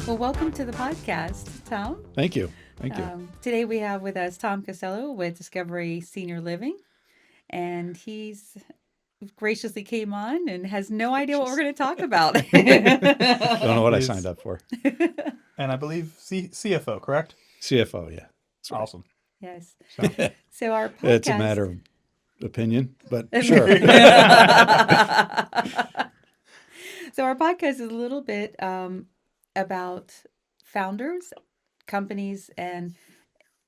Well, welcome to the podcast, Tom. Thank you. Today we have with us Tom Costello with Discovery Senior Living, and he's graciously came on and has no idea what we're going to talk about. Don't know what I signed up for. And I believe CFO, correct? CFO, yeah. That's awesome. Yes. So our podcast... It's a matter of opinion, but sure. So our podcast is a little bit about founders, companies, and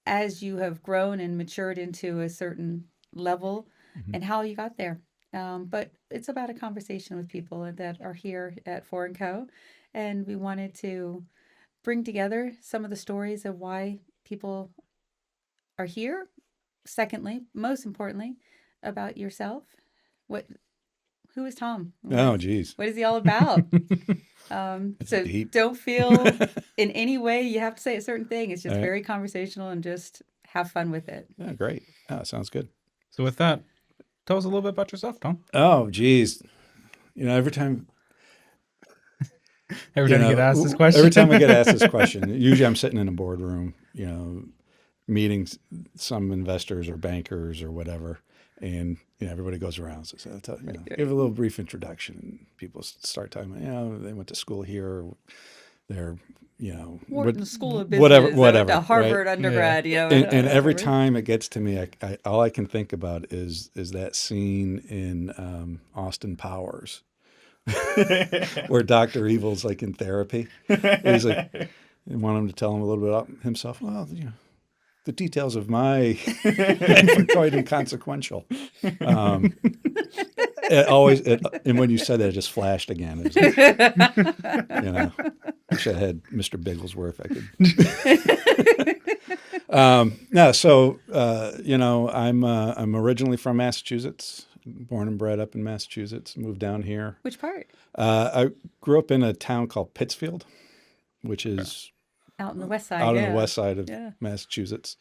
as you have grown and matured into a certain level and how you got there. But it's about a conversation with people that are here at For & Co. And we wanted to bring together some of the stories of why people are here. Secondly, most importantly, about yourself. Who is Tom? Oh, geez. What is he all about? So deep. Don't feel in any way you have to say a certain thing. It's just very conversational and just have fun with it. Yeah, great. Oh, sounds good. So with that, tell us a little bit about yourself, Tom. Oh, geez. Every time you get asked this question. Every time I get asked this question, usually I'm sitting in a boardroom, meeting some investors or bankers or whatever. And everybody goes around. So give a little brief introduction, and people start talking about, they went to school here, they're, Wharton School of Business, whatever, the Harvard right? undergrad, And every time it gets to me, all I can think about is that scene in Austin Powers, where Dr. Evil's like in therapy. He's like, I want him to tell him a little bit about himself. Well, the details of my life are quite inconsequential. And when you said that, it just flashed again. It was like, wish I had Mr. Bigglesworth. I could. I'm originally from Massachusetts, born and bred up in Massachusetts. Moved down here. Which part? I grew up in a town called Pittsfield, which is out on the west side. On the west side of Massachusetts,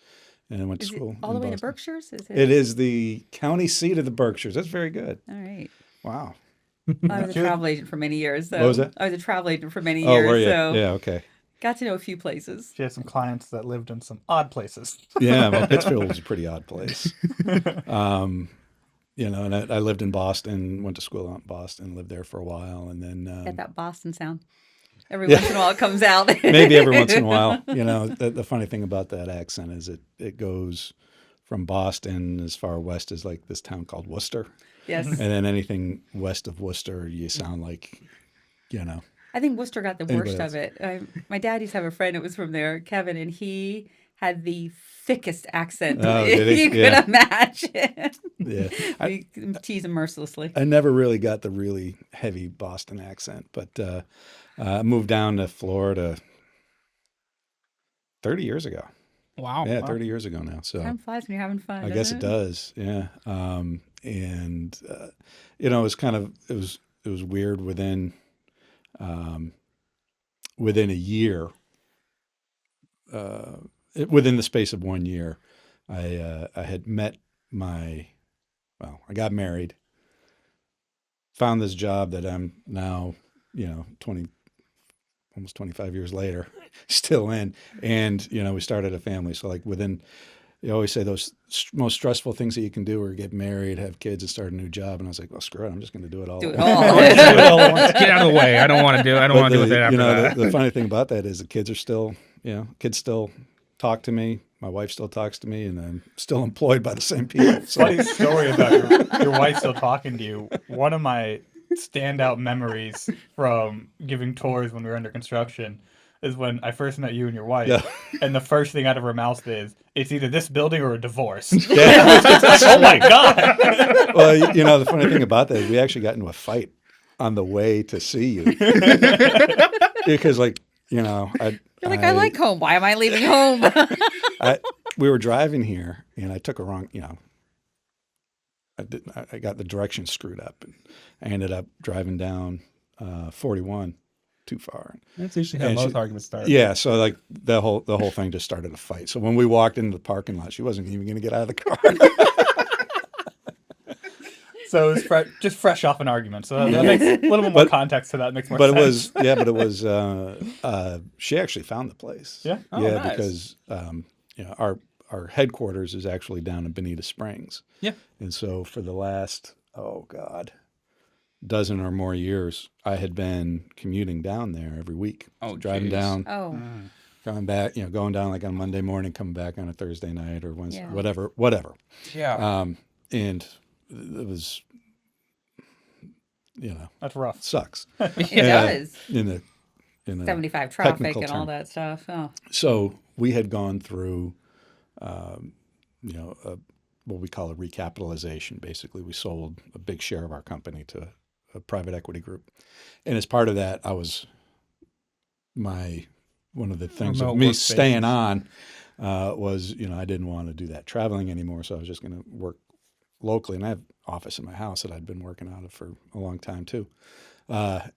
and I went to school all the way Boston. to Berkshires. It is the county seat of the Berkshires. That's very good. All right. Wow. I was a travel agent for many years. So what was that? I was a travel agent for many years. Oh, were you? So yeah. Okay. Got to know a few places. She had some clients that lived in some odd places. Yeah, well, Pittsfield was a pretty odd place. And I lived in Boston, went to school out in Boston, lived there for a while, and then Get that Boston sound. Every once in a while it comes out. Maybe every once in a while. The funny thing about that accent is it goes from Boston as far west as like this town called Worcester. Yes. And then anything west of Worcester, you sound like, I think Worcester got the worst of it. My dad used to have a friend that was from there, Kevin, and he had the thickest accent you could imagine. Yeah. We tease him mercilessly. I never really got the really heavy Boston accent, but I moved down to Florida 30 years ago. Wow. Yeah, 30 years ago now. So time flies when you're having fun. I guess it does. Yeah. It was it was weird within a year, within the space of 1 year, I had met I got married, found this job that I'm now, almost 25 years later, still in. And, we started a family. So like you always say those most stressful things that you can do are get married, have kids, and start a new job. And I was like, well, screw it. I'm just going to do it all. Do it all at once. Get out of the way. I don't want to do it. I don't want to deal with it after that. The funny thing about that is the kids are still, kids still talk to me. My wife still talks to me, and I'm still employed by the same people. So. Funny story about your wife still talking to you. One of my standout memories from giving tours when we were under construction is when I first met you and your wife, and the first thing out of her mouth is, it's either this building or a divorce. Yeah. Oh my God. Well, the funny thing about that is we actually got into a fight on the way to see you. Because you're like, I like home. Why am I leaving home? We were driving here, and I took a wrong, I got the directions screwed up, and I ended up driving down 41 too far. That's usually how most arguments start. Yeah, so like the whole thing just started a fight. So when we walked into the parking lot, she wasn't even going to get out of the car. So it was just fresh off an argument. So that makes a little bit more context to that. Makes more But sense. it was she actually found the place. Yeah? Oh, yeah, nice. because our headquarters is actually down in Bonita Springs. Yeah. And so for the last dozen or more years, I had been commuting down there every week. Oh, driving geez. down, Oh, coming back, going down like on Monday morning, coming back on a Thursday night or Wednesday, Yeah. whatever. Yeah. And it was, That's rough. sucks. it does. In a 75 traffic technical and all term. that stuff. Oh, So we had gone through, what we call a recapitalization. Basically, we sold a big share of our company to a private equity group, and as part of that, one of the things Remote of me work staying on was I didn't want to do that traveling anymore, so I was just going to work locally, and I have an office in my house that I'd been working out of for a long time too. And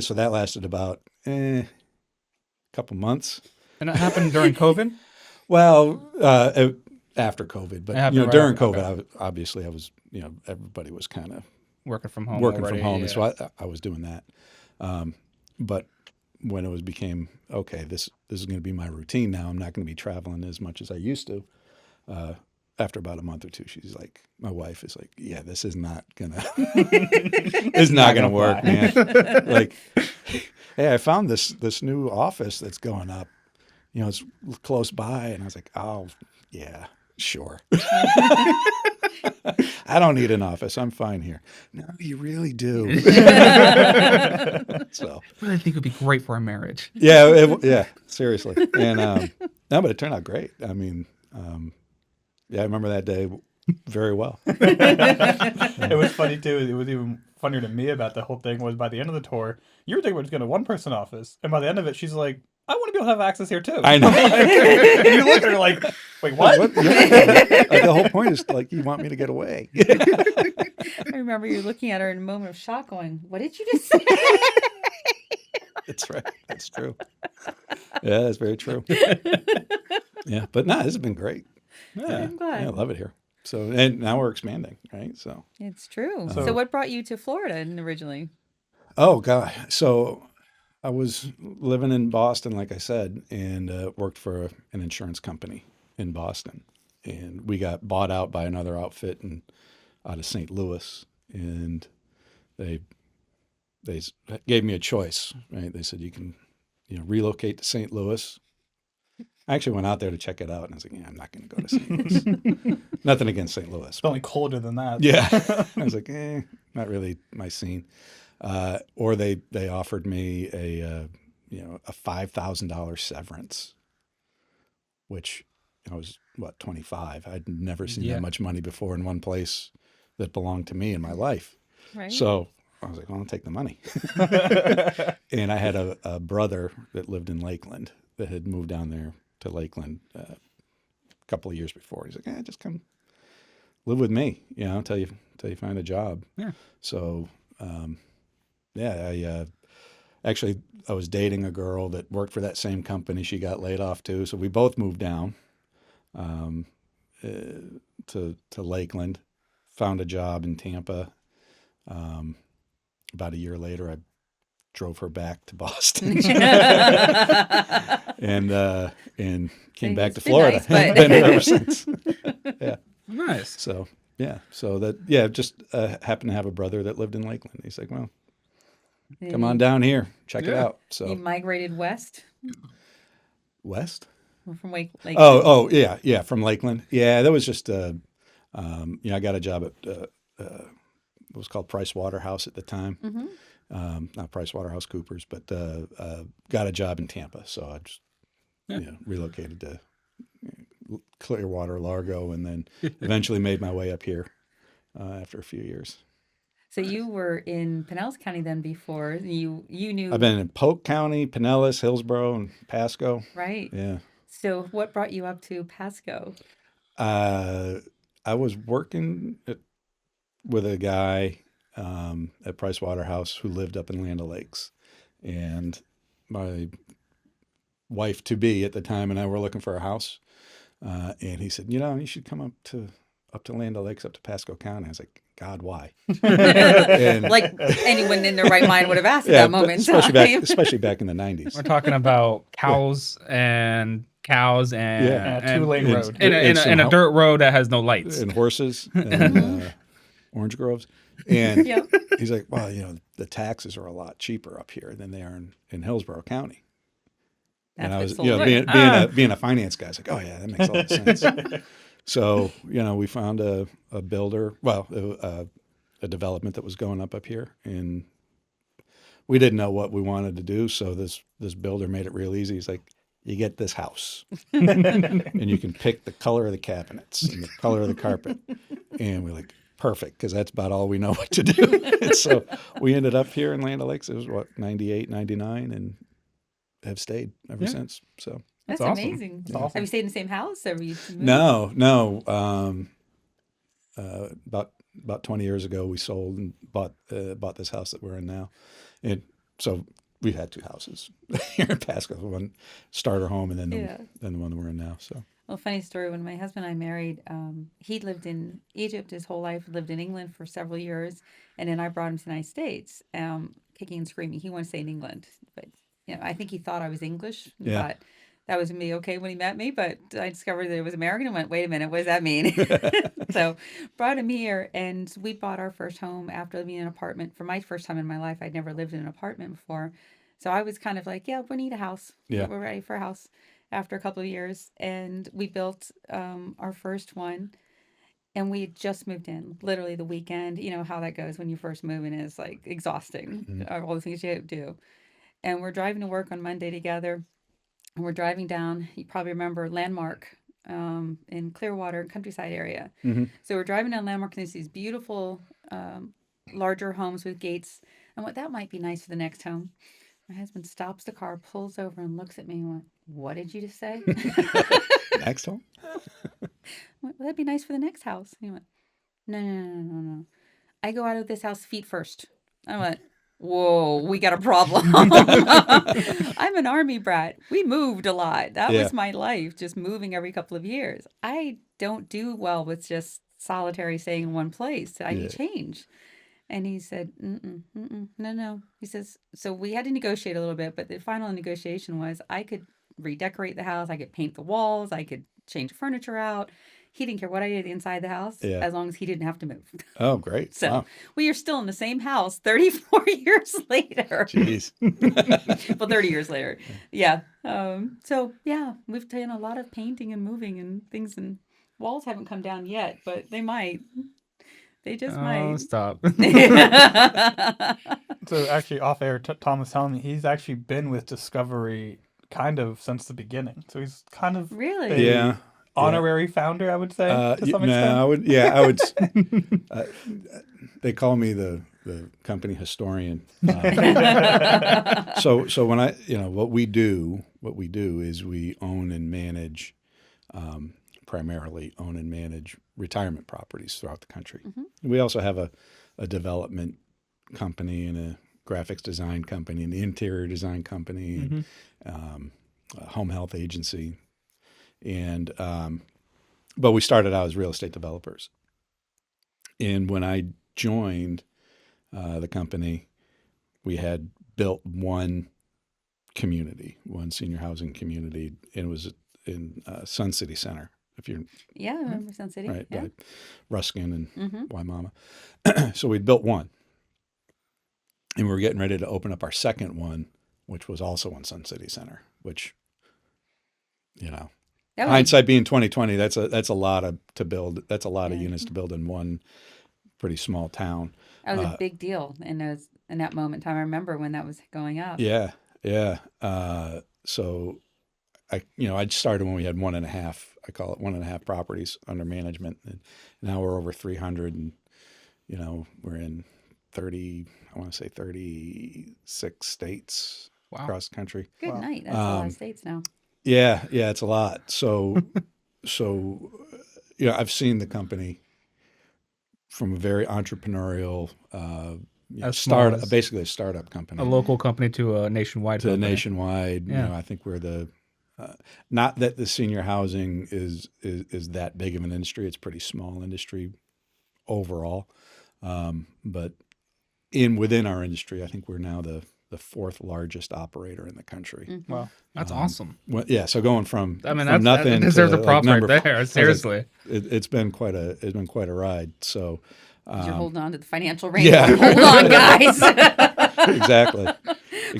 so that lasted about a couple months. And that happened during COVID? Well, after COVID, but After, right during after, COVID, I was everybody was kind of Working from home. working already, from home, yeah. and so I was doing that. But when it became okay, this is going to be my routine now. I'm not going to be traveling as much as I used to. After about a month or two, my wife is like, yeah, this is not gonna, it's not gonna work, fly. man. Like, hey, I found this new office that's going up. It's close by, and I was like, oh, yeah, sure. I don't need an office. I'm fine here. No, you really do. So, I really think it would be great for our marriage. yeah, seriously. And no, but it turned out great. I mean, I remember that day very well. It was funny too. It was even funnier to me about the whole thing was by the end of the tour, you were thinking about just going to one person office, and by the end of it, she's like, "I want to be able to have access here too." I know. And you look at her like, "Wait, what?" The whole point is you want me to get away. I remember you looking at her in a moment of shock going, what did you just say? That's right. That's true. Yeah, that's very true. Yeah, but no, this has been great. I'm glad. Yeah, I love it here. So, and now we're expanding, right? So, It's true. So- So what brought you to Florida originally? oh God. So I was living in Boston, like I said, and worked for an insurance company in Boston. And we got bought out by another outfit out of St. Louis. And they gave me a choice, right? They said, you can, relocate to St. Louis. I actually went out there to check it out, and I was like, yeah, I'm not going to go to St. Louis. Nothing against St. Louis. It's only colder than that. Yeah. I was like, not really my scene. Or they offered me a $5,000 severance, which I was 25. I'd never seen that much money before in one place that belonged to me in my life. Right. So I was like, well, I'll take the money. And I had a brother that lived in Lakeland that had moved down there to Lakeland a couple of years before. He's like, just come live with me, until you find a job. Yeah. So, I was dating a girl that worked for that same company. She got laid off too. So we both moved down to Lakeland, found a job in Tampa. About a year later, I drove her back to Boston and came back to It's been Florida. nice, but- Been here ever since. Yeah. Nice. So just happened to have a brother that lived in Lakeland. He's like, well, come on down here, check it Yeah. out. So You migrated west west. from Lake. Oh, yeah, from Lakeland. Yeah, that was just I got a job at it was called Price Waterhouse at the time. Mm-hmm. Not Price Waterhouse Coopers, but got a job in Tampa. So I just relocated to Clearwater, Largo, and then eventually made my way up here after a few years. So you were in Pinellas County then before. You knew. I've been in Polk County, Pinellas, Hillsborough, and Pasco. Right. Yeah. So what brought you up to Pasco? I was working with a guy at Price Waterhouse who lived up in Land O'Lakes, and my wife to be at the time and I were looking for a house, and he said, you should come up to Land O'Lakes, up to Pasco County. I was like, God, why? And Like anyone in their right mind would have asked at yeah, that but moment in especially back in the We're 90s. talking about cows and cows and Yeah. And a two-lane road. in a dirt road that has no lights. And horses and orange groves. And Yep. he's like, well, the taxes are a lot cheaper up here than they are in Hillsborough County. And I was, That's what sold it. being a finance guy, I was like, oh yeah, that makes a lot of sense. So, we found a builder, a development that was going up here, and we didn't know what we wanted to do. So this builder made it real easy. He's like, you get this house and you can pick the color of the cabinets and the color of the carpet. And we're like, perfect, because that's about all we know what to do. And so we ended up here in Land O'Lakes. It was 98, 99, and have stayed ever since. So That's awesome. amazing. That's awesome. Have you stayed in the same house? Or have you moved? no. About 20 years ago, we sold and bought this house that we're in now, and so we've had two houses here in Pasco. One starter home, and then the one that we're in now. So. Well, funny story. When my husband and I married, he lived in Egypt his whole life, lived in England for several years, and then I brought him to the United States, kicking and screaming. He wanted to stay in England, but I think he thought I was English. Yeah. But that was me okay when he met me, but I discovered that it was American and went, wait a minute, what does that mean? So brought him here, and we bought our first home after living in an apartment. For my first time in my life, I'd never lived in an apartment before. So I was kind of like, yeah, we need a house. Yeah. We're ready for a house after a couple of years. And we built our first one, and we had just moved in literally the weekend. You know how that goes when you first move in, is like exhausting, all the things you do. And we're driving to work on Monday together. And we're driving down, you probably remember Landmark in Clearwater, countryside area. Mm-hmm. So we're driving down Landmark, and there's these beautiful, larger homes with gates. And what that might be nice for the next home. My husband stops the car, pulls over, and looks at me and went, what did you just say? Next home? Well, that'd be nice for the next house. He went, no. I go out of this house feet first. I went, whoa, we got a problem. I'm an army brat. We moved a lot. That was my life, just moving every couple of years. I don't do well with just solitary staying in one place. I need change. And he said, no. He says, so we had to negotiate a little bit, but the final negotiation was I could redecorate the house. I could paint the walls. I could change furniture out. He didn't care what I did inside the house as long as he didn't have to move. Oh, great. So we are still in the same house 34 years later. Jeez. Well, 30 years later. Yeah. So, yeah, we've done a lot of painting and moving and things, and walls haven't come down yet, but they might. They just might. Stop. So actually, off air, Tom was telling me he's actually been with Discovery kind of since the beginning. So he's kind of Really? a honorary founder, I would say, to some extent. I would. They call me the company historian. So when what we do is we own and manage, primarily own and manage retirement properties throughout the country. Mm-hmm. We also have a development company and a graphics design company and the interior design company and a home health agency. And but we started out as real estate developers. And when I joined the company, we had built one senior housing community, and it was in Sun City Center. If you're I remember Sun City. right, Yeah. by Ruskin and Waimama. So we'd built one, and we were getting ready to open up our second one, which was also in Sun City Center. Which, hindsight being 2020, that's a lot to build. That's a lot of units to build in one pretty small town. That was a big deal in that moment in time. I remember when that was going up. Yeah. So I started when we had 1.5. I call it 1.5 properties under management, and now we're over 300, and we're in 36 states across the country. Good night. That's a lot of states now. Yeah, it's a lot. So I've seen the company from a very entrepreneurial basically a startup company, A local company to a nationwide company. Nationwide. I think we're the not that the senior housing is that big of an industry. It's a pretty small industry overall. But within our industry, I think we're now the fourth largest operator in the country. Wow. That's awesome. Well, yeah, so going from I mean, from nothing that to deserves a like prop right number there. I was like, Seriously. it's been quite a ride. So You're holding on to the financial range. yeah. Hold on, guys. exactly.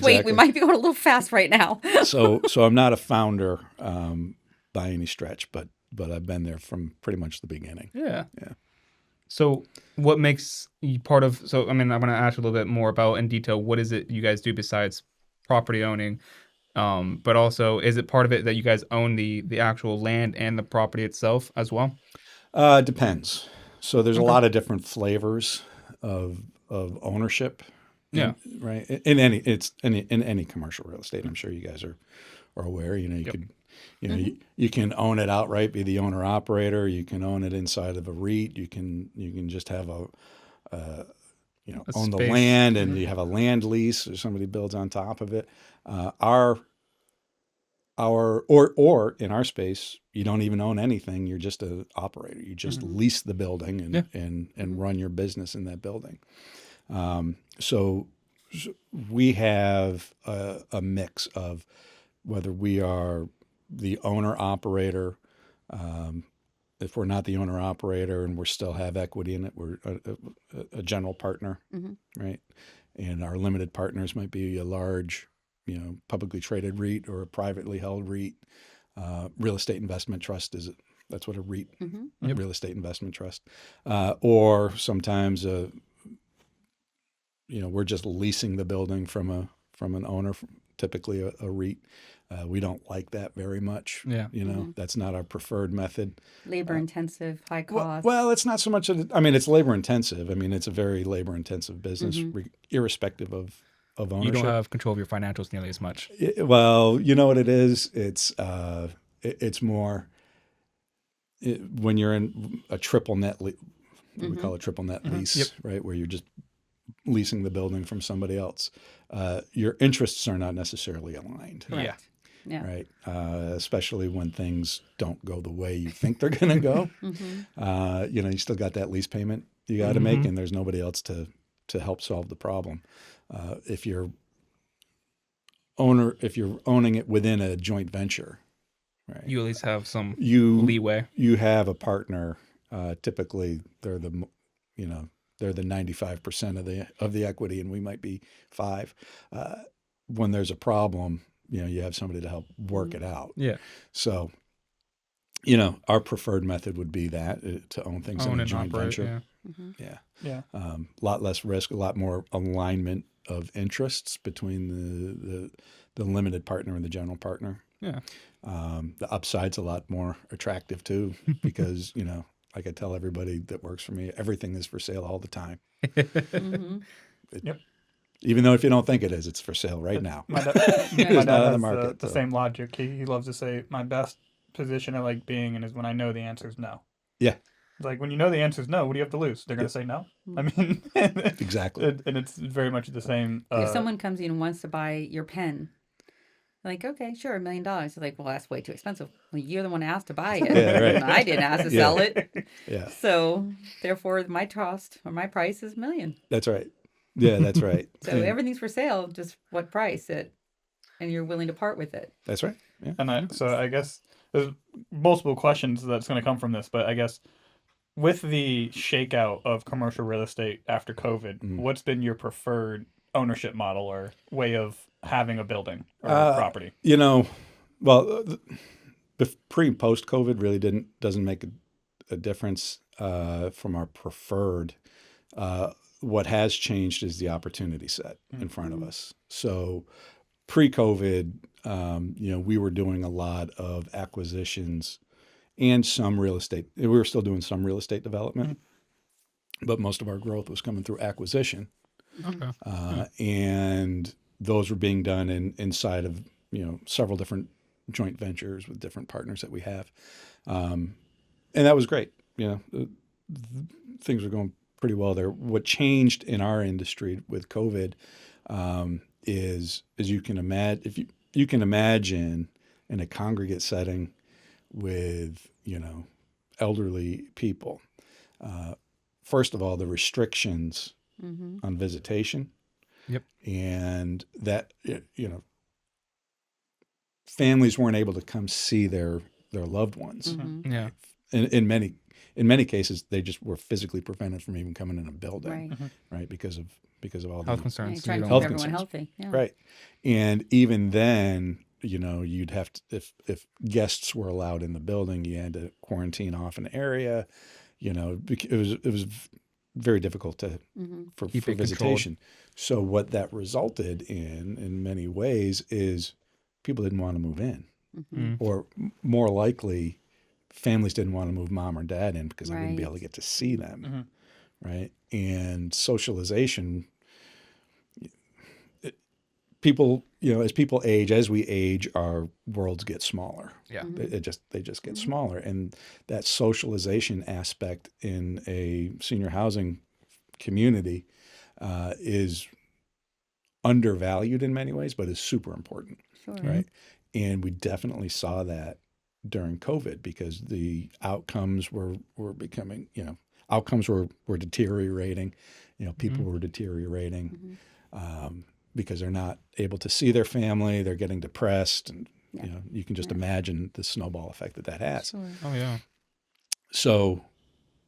Wait, we might be going a little fast right now. So I'm not a founder by any stretch, but I've been there from pretty much the beginning. Yeah. Yeah. So what makes you part of, so I mean, I'm going to ask you a little bit more about in detail, what is it you guys do besides property owning? But also, is it part of it that you guys own the actual land and the property itself as well? Depends. So there's a lot of different flavors of ownership. Yeah. Right. In any commercial real estate, I'm sure you guys are aware. You know, you could, you know, you can own it outright, be the owner operator. You can own it inside of a REIT. You can just have own the space. land, and you have a land lease, or somebody builds on top of it. Or in our space, you don't even own anything. You're just an operator. You just lease the building and run your business in that building. So we have a mix of whether we are the owner operator. If we're not the owner operator and we still have equity in it, we're a general partner, right? And our limited partners might be a large, publicly traded REIT or a privately held REIT. Real estate investment trust that's what a REIT, real estate investment trust, or sometimes we're just leasing the building from an owner, typically a REIT. We don't like that very much. Yeah. That's not our preferred method. Labor intensive, high cost. Well, it's not so much. It's labor intensive. It's a very labor intensive business, irrespective of ownership. You don't have control of your financials nearly as much. Well, you know what it is? It's more when you're in a triple net, we call it triple net lease, right? Where you're just leasing the building from somebody else. Your interests are not necessarily aligned. Correct. Yeah. Right. Especially when things don't go the way you think they're going to go. You still got that lease payment you got to make, and there's nobody else to help solve the problem. If you're owning it within a joint venture, right? You at least have some leeway. You have a partner. Typically, they're the 95% of the equity, and we might be 5%. When there's a problem, you have somebody to help work it out. Yeah. So, our preferred method would be that to own things in a joint venture. Yeah. Yeah. A lot less risk, a lot more alignment of interests between the limited partner and the general partner. Yeah. The upside's a lot more attractive too, because, like I tell everybody that works for me, everything is for sale all the time. Even though if you don't think it is, it's for sale right now. My dad not on the has market. the same logic. He loves to say, my best position I like being in is when I know the answer is no. Yeah. It's like when you know the answer is no, what do you have to lose? They're going to say no. Exactly. And it's very much the same. If someone comes in and wants to buy your pen, like, okay, sure, $1 million. You're like, well, that's way too expensive. Well, you're the one who asked to buy it. Yeah, right. I didn't ask to sell it. Yeah. So therefore, my cost or my price is $1 million. That's right. Yeah, that's right. So everything's for sale, just what price it, and you're willing to part with it. That's right. Yeah. And I guess there's multiple questions that's going to come from this, but I guess with the shakeout of commercial real estate after COVID, what's been your preferred ownership model or way of having a building or property? Well, pre and post COVID really doesn't make a difference from our preferred. What has changed is the opportunity set in front of us. So pre-COVID, we were doing a lot of acquisitions and some real estate. We were still doing some real estate development, but most of our growth was coming through acquisition. Okay. And those were being done inside of, several different joint ventures with different partners that we have. And that was great. Things were going pretty well there. What changed in our industry with COVID is you can imagine, if you can imagine in a congregate setting with elderly people, first of all, the restrictions Mm-hmm. on visitation. Yep. And that, families weren't able to come see their loved ones. Mm-hmm. Yeah. In many cases, they just were physically prevented from even coming in a building, Right. right? Because of all Health the concerns. Yeah, you trying to don't- keep Health everyone concerns. healthy. Yeah. right. And even then, you'd have to, if guests were allowed in the building, you had to quarantine off an area. It was very difficult Mm-hmm. for Keep it controlled. visitation. So what that resulted in many ways is people didn't want to move in, Mm-hmm. Mm. or more likely, families didn't want to move mom or dad in because they wouldn't be Right. able to get to see them, Mhm. right? And socialization, people, as we age, our worlds get smaller. Yeah. Mm-hmm. They just get smaller, and that socialization aspect in a senior housing community is undervalued in many ways, but is super important, Sure. right? And we definitely saw that during COVID because the outcomes were becoming, outcomes were deteriorating. People were deteriorating because they're not able to see their family. They're getting depressed, and Yeah. you can just imagine the snowball effect that has. Sure. Oh yeah. So,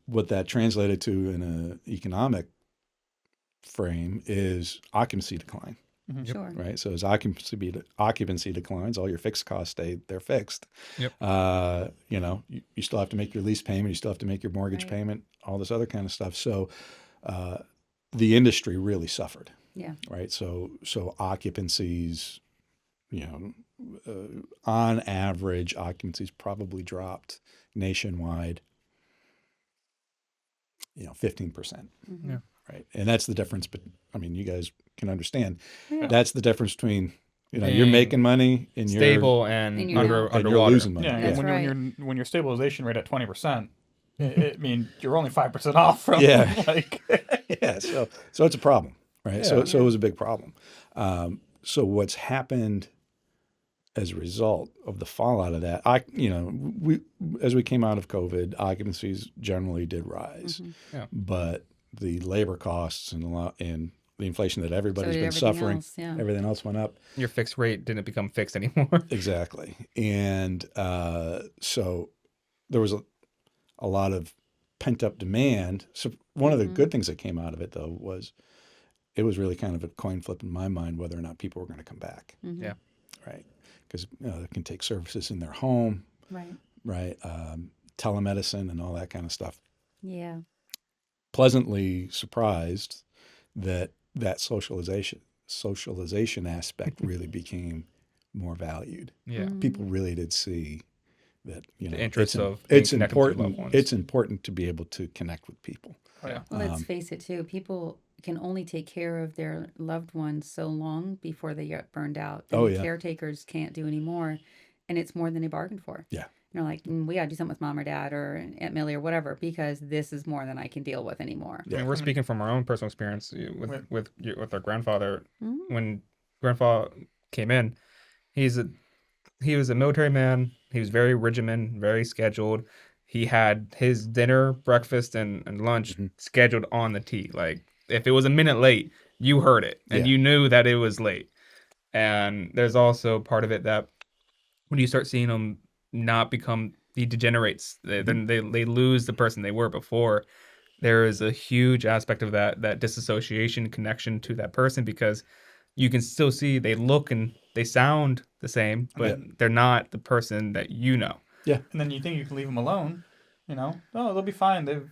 what that translated to in an economic frame is occupancy decline, Sure. right? So as occupancy declines, all your fixed costs they're fixed. Yep. You still have to make your lease payment, you still have to make your mortgage Right. payment, all this other kind of stuff. So the industry really suffered, Yeah. right? So occupancies, on average, occupancies probably dropped nationwide, 15%. Mm-hmm. Yeah. Right. And that's the difference. But I mean, you guys can understand Yeah. that's the difference between, you're Being making money and Stable and And you're under not. and you're underwater. losing money. Yeah, That's and right. when your stabilization rate at 20%, I mean, you're only 5% off from Yeah. like. Yeah. So it's a problem, right? So Yeah. it was a big problem. So what's happened as a result of the fallout of that, as we came out of COVID, occupancies generally did rise, Mm-hmm. Yeah. but the labor costs and the inflation that everybody's did been everything suffering, else, yeah. everything else went up. Your fixed rate didn't become fixed anymore. Exactly. And so there was a lot of pent up demand. So one of the good things that came out of it, though, was it was really kind of a coin flip in my mind whether or not people were going to come back. Mm-hmm. Yeah. Right. Because they can take services in their home, Right. right? Telemedicine and all that kind of stuff. Yeah. Pleasantly surprised that socialization aspect really became more valued. Yeah. Mm-hmm. People really did see that The interest of being it's connected with your loved important. ones. It's important to be able to connect with people. Yeah. Well, let's face it, too. People can only take care of their loved ones so long before they get burned out. And Oh, the yeah. caretakers can't do any more, and it's more than they bargained for. Yeah. Like, we got to do something with mom or dad or Aunt Millie or whatever because this is more than I can deal with anymore. I mean, we're speaking from our own personal experience Right. with our grandfather. Mhm. When grandpa came in, he was a military man. He was very regimented, very scheduled. He had his dinner, breakfast, and lunch scheduled on the T. Like if it was a minute late, you heard it and Yeah. you knew that it was late. And there's also part of it that when you start seeing them not become, he degenerates. Then they lose the person they were before. There is a huge aspect of that disassociation connection to that person because you can still see they look and they sound the same, but they're not the person that you know. Yeah. And then you think you can leave them alone, oh, they'll be fine. They've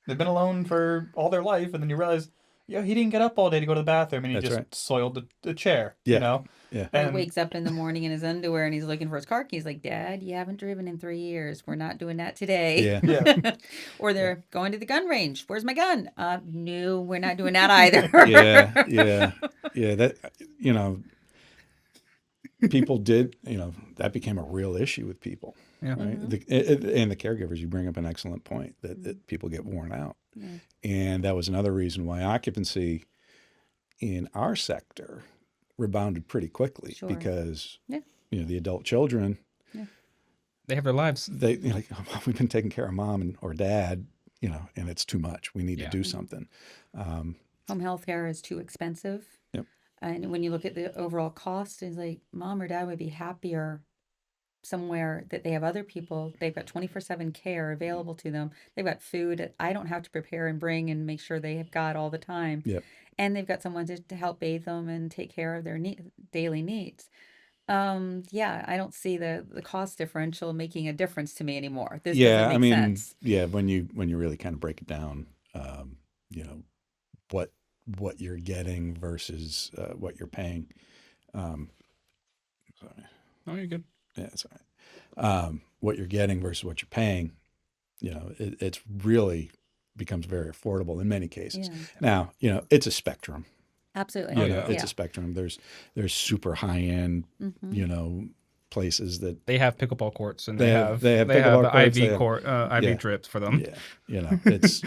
been alone for all their life, and then you realize, he didn't get up all day to go to the bathroom, and he That's just right. soiled the chair. Yeah. Yeah. Or he And wakes up in the morning in his underwear and he's looking for his car keys. Like, Dad, you haven't driven in 3 years. We're not doing that today. Yeah. yeah, Or they're going to the gun range. Where's my gun? No, we're not doing that either. Yeah. That, people did, that became a real issue with people. Yeah. Right. And the caregivers, you bring up an excellent point that people get worn out. Yeah. And that was another reason why occupancy in our sector rebounded pretty quickly Sure. because, Yeah. The adult children, They have their lives. we've been taking care of mom or dad, and it's too much. We need to do something. Home health care is too expensive. Yep. And when you look at the overall cost, it's like mom or dad would be happier somewhere that they have other people. They've got 24/7 care available to them. They've got food that I don't have to prepare and bring and make sure they have got all the time. Yep. And they've got someone to help bathe them and take care of their daily needs. I don't see the cost differential making a difference to me anymore. This doesn't make sense. When you really kind of break it down, you know, what you're getting versus what you're paying. Sorry. Oh, you're good. Yeah, that's all right. What you're getting versus what you're paying, it's really becomes very affordable in many cases. Yeah. Now, it's a spectrum. Absolutely. It's a spectrum. There's super high end, places that They have pickleball courts, and they have pickleball the courts, IV court, IV trips for them. Yeah, it's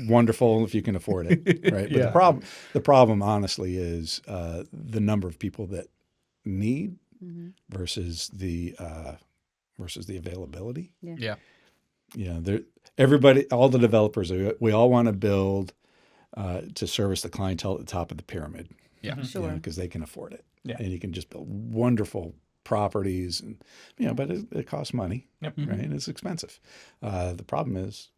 wonderful if you can afford it, right? But the problem, honestly, is the number of people that need versus the availability. Yeah. Everybody, all the developers, we all want to build to service the clientele at the top of the pyramid. Yeah, sure, because they can afford it. Yeah. And you can just build wonderful properties, and but it costs money, Yep. right? And it's expensive. The problem is,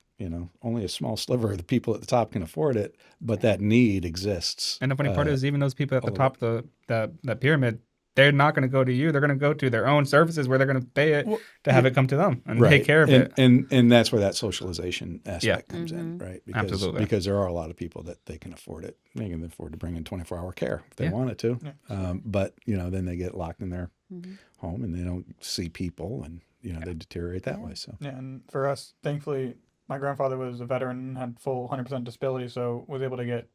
only a small sliver of the people at the top can afford it, but that need exists. And the funny part is, even those people at the top of the pyramid, they're not going to go to you. They're going to go to their own services where they're going to pay it to have it come to them and take care of it. And that's where that socialization aspect comes in, right? Absolutely. Because there are a lot of people that they can afford it. They can afford to bring in 24-hour care if they wanted to. Yeah. But, then they get locked in their home and they don't see people, and, they deteriorate that way. So Yeah, and for us, thankfully, my grandfather was a veteran and had full 100% disability, so was able to get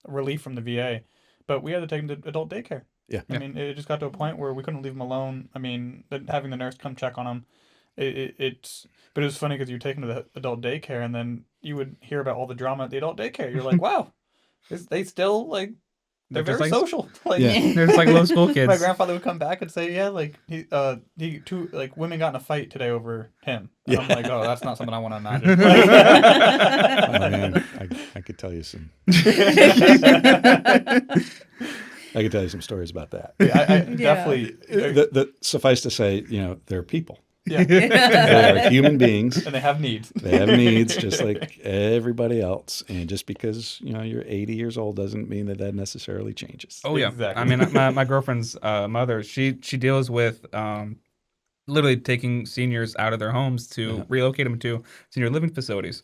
relief from the VA. But we had to take him to adult daycare. Yeah. I mean, it just got to a point where we couldn't leave him alone. I mean, having the nurse come check on him, but it was funny because you take him to the adult daycare and then you would hear about all the drama at the adult daycare. You're like, wow, they still they're just very social. They're just like low school kids. My grandfather would come back and say, yeah, two women got in a fight today over him. And I'm like, oh, that's not something I want to imagine. Oh, man, I could tell you some. I could tell you some stories about that. I definitely. Suffice to say, they're people. Yeah. They are human beings. And they have needs. They have needs just like everybody else. And just because, you're 80 years old doesn't mean that necessarily changes. Oh, yeah. Exactly. I mean, my girlfriend's mother, she deals with literally taking seniors out of their homes to relocate them to senior living facilities.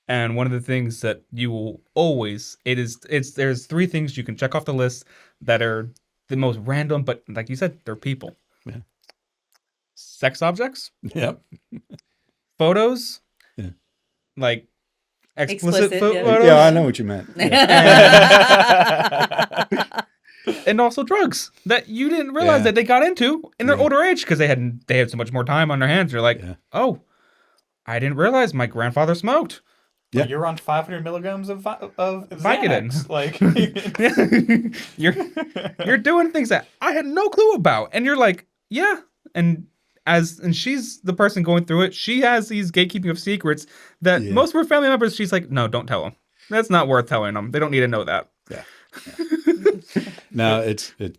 And one of the things that you will always, there's 3 things you can check off the list that are the most random, but like you said, they're people. Yeah. Sex objects. Yep. Photos. Yeah. Explicit, yeah. photos. Yeah, I know what you meant. Yeah. And also drugs that you didn't realize that they got into in their older age because they had so much more time on their hands. You're like, oh, I didn't realize my grandfather smoked. Yeah. You're on 500 milligrams of Vicodin. Xanax. You're doing things that I had no clue about, and you're like, yeah. And she's the person going through it. She has these gatekeeping of secrets that most of her family members. She's like, no, don't tell them. That's not worth telling them. They don't need to know that. Yeah. No, they're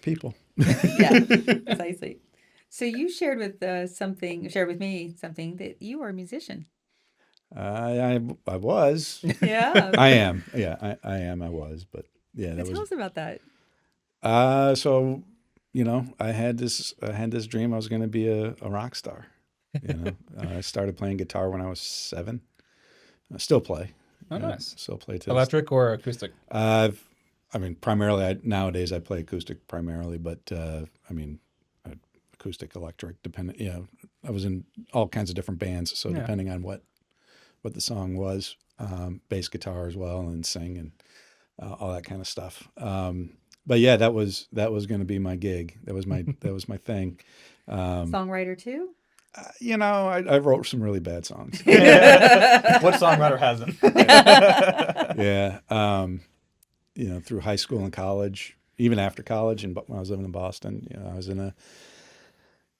people. Yeah, precisely. So you shared with me something that you are a musician. I was. Yeah. I am. Yeah, I am. I was. But Tell us about that. So, I had this dream I was going to be a rock star. I started playing guitar when I was 7. I still play. Oh, nice. Still play to Electric or acoustic? Primarily nowadays I play acoustic primarily, but acoustic, electric, depending. I was in all kinds of different bands, so depending on what the song was, bass guitar as well, and sing and all that kind of stuff. But yeah, that was going to be my gig. That was my thing. Songwriter too? I wrote some really bad songs. What songwriter hasn't? Yeah. Through high school and college, even after college, and when I was living in Boston, I was in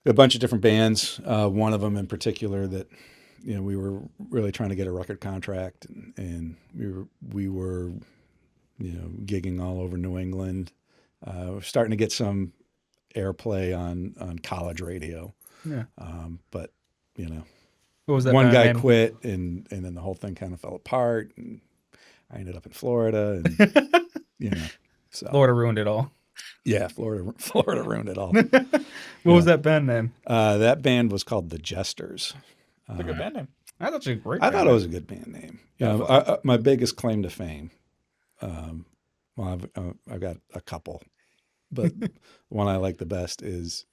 a bunch of different bands. One of them in particular that, we were really trying to get a record contract, and we were, gigging all over New England. We're starting to get some airplay on college radio. Yeah. But, What was that one band guy name? quit, and then the whole thing kind of fell apart, and I ended up in Florida, and, so. Florida ruined it all. Yeah, Florida ruined it all. What was that band name? That band was called The Jesters. It's a good band name. I thought it was a great I band thought it name. was a good band name. My biggest claim to fame, well, I've got a couple, but the one I like the best is,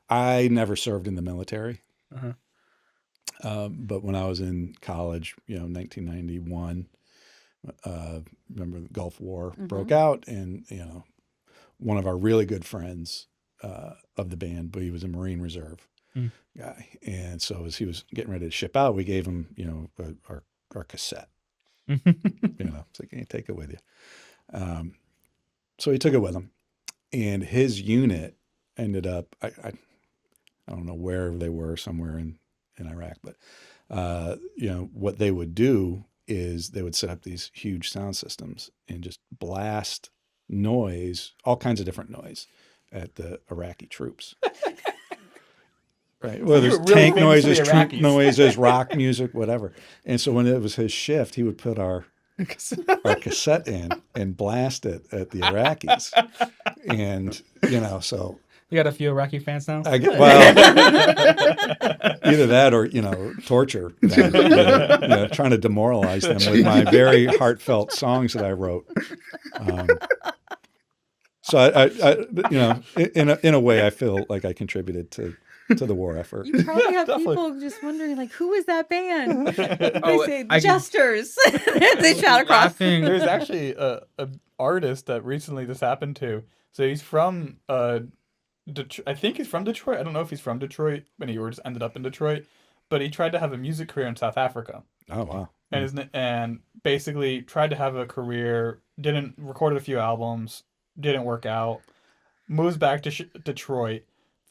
I never served in the military. Uh-huh. But when I was in college, 1991, remember the Gulf War broke out, and, one of our really good friends of the band, but he was a Marine Reserve guy. And so as he was getting ready to ship out, we gave him, our cassette. It's like, hey, take it with you. So he took it with him. And his unit ended up, I don't know where they were, somewhere in Iraq, but, what they would do is they would set up these huge sound systems and just blast noise, all kinds of different noise, at the Iraqi troops. Right. Well, there's really tank famous for noises, the troop Iraqis. noises, rock music, whatever. And so when it was his shift, he would put our cassette in and blast it at the Iraqis. And, so You got a few Iraqi fans now? well, either that or, torture them, trying to demoralize them with my very heartfelt songs that I wrote. So I in a way, I feel like I contributed to the war effort. You probably have Definitely. people just wondering, like, who is that band? They Oh, say I can- Jesters. They shout across. Laughing. There's actually a artist that recently this happened to. So he's from I think he's from Detroit. I don't know if he's from Detroit, and he just ended up in Detroit. But he tried to have a music career in South Africa, Oh, wow. and basically tried to have a career. Didn't recorded a few albums. Didn't work out. Moves back to Detroit.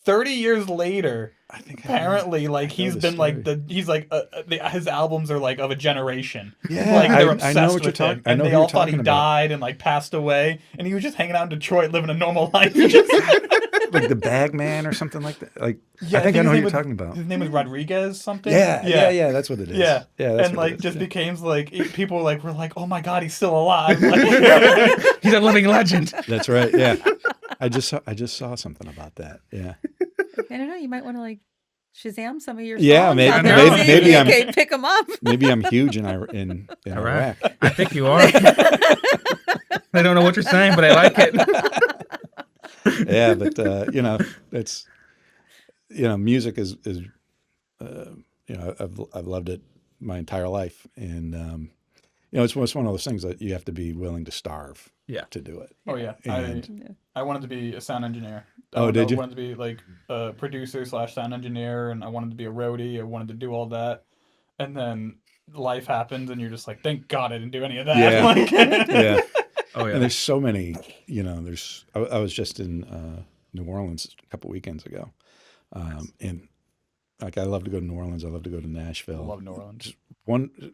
30 years later, I think apparently, like, he's the been like story. his albums are like of a generation. Yeah, Like, they're I obsessed know what you're with talking. him, I and know they who you're all thought he talking about. died and like passed away, and he was just hanging out in Detroit, living a normal life. Just, Like the Bagman or something like that. Like Yeah, I think I his know who name you're was- talking about. His name is Rodriguez something. Yeah. That's what it is. Yeah, that's and what it like is. just became like people were like, oh my god, he's still alive. Like, He's a living legend. That's right. Yeah, I just saw something about that. Yeah. I don't know. You might want to, like, Shazam some of your songs Yeah, out maybe- there. maybe- See if maybe you I'm- can pick them up. Maybe I'm huge in Iraq. I think you are. I don't know what you're saying, but I like it. Yeah, but it's music is I've loved it my entire life, and it's one of those things that you have to be willing to starve to do it. oh yeah, And I wanted to be a sound engineer. Oh, did you? I wanted to be like a producer / sound engineer, and I wanted to be a roadie. I wanted to do all that, and then life happens, and you're just like, thank God I didn't do any of that. Yeah. Like, yeah, Oh and yeah. there's so many. I was just in New Orleans a couple weekends ago, and like I love to go to New Orleans. I love to go to I Nashville. love New Orleans.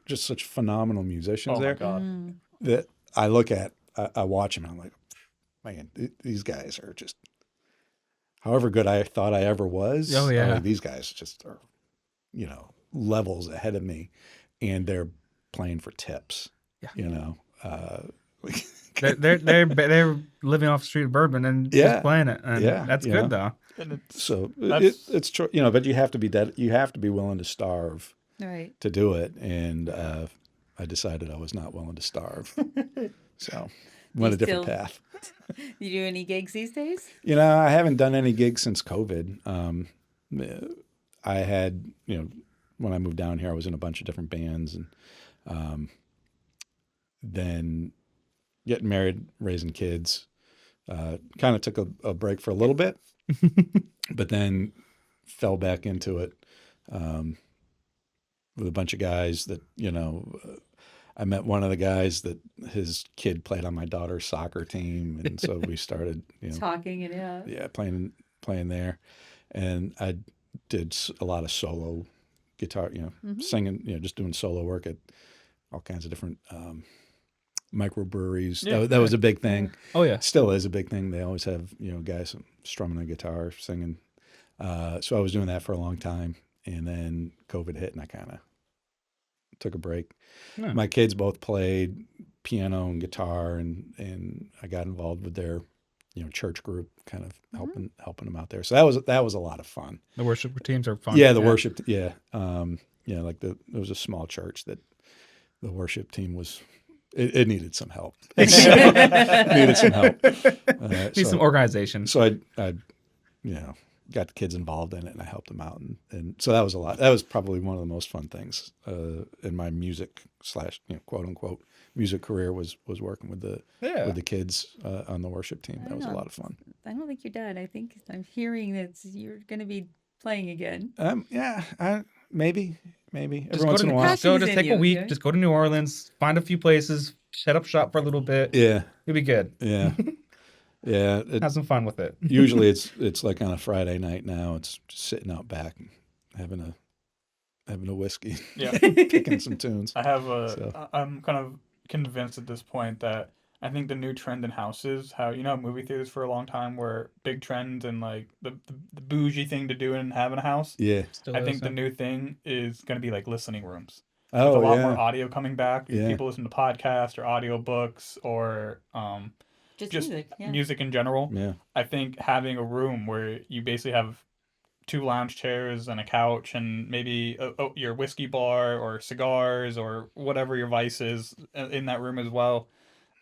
Just such phenomenal musicians Oh my there God. that I look at. I watch them, and I'm like, man, these guys are just. However good I thought I ever was, Oh, yeah. these guys just are, levels ahead of me, and they're playing for tips. Yeah. Uh, They're living off the street of Bourbon and Yeah. just playing it. And Yeah, that's you good know. though. And it's so That's- it's true, but you have to be you have to be willing to starve Right. to do it, and I decided I was not willing to starve, so went a different still- path. You do any gigs these days? I haven't done any gigs since COVID. I had, when I moved down here, I was in a bunch of different bands, and then getting married, raising kids, kind of took a break for a little bit, but then fell back into it with a bunch of guys that, I met one of the guys that his kid played on my daughter's soccer team, and so we started, Talking and yeah. playing there, and I did a lot of solo guitar, singing, just doing solo work at all kinds of different microbreweries. That was a big thing. Oh yeah. Still is a big thing. They always have, guys strumming a guitar, singing. So I was doing that for a long time, and then COVID hit, and I kind of took a break. Yeah. My kids both played piano and guitar, and I got involved with their, church group, kind of helping them out there. So that was a lot of fun. The worship teams are fun. Yeah, the worship. Yeah, like there was a small church that the worship team was. It needed some help. Needed some help. Need some organization. So I got the kids involved in it, and I helped them out, and so that was a lot. That was probably one of the most fun things in my music / quote unquote music career was working with the kids on the worship team. That was a lot of fun. I don't think you're done. I think I'm hearing that you're going to be playing again. Maybe every Just once in a while. Passion is Just in take you, a week. okay? Just go to New Orleans, find a few places, set up shop for a little bit. Yeah, You'll be good. yeah, yeah. Have some fun with it. Usually it's like on a Friday night now. It's just sitting out back, having a whiskey, picking some tunes. I'm kind of convinced at this point that I think the new trend in houses, how movie theaters for a long time were big trends and like the bougie thing to do in having a house. Yeah. Still I think is, the huh? new thing is going to be like listening rooms. Oh, There's a lot yeah. more audio coming back. Yeah. People listen to podcasts or audiobooks or Just just music. Yeah. music in general. Yeah. I think having a room where you basically have 2 lounge chairs and a couch and maybe your whiskey bar or cigars or whatever your vice is in that room as well.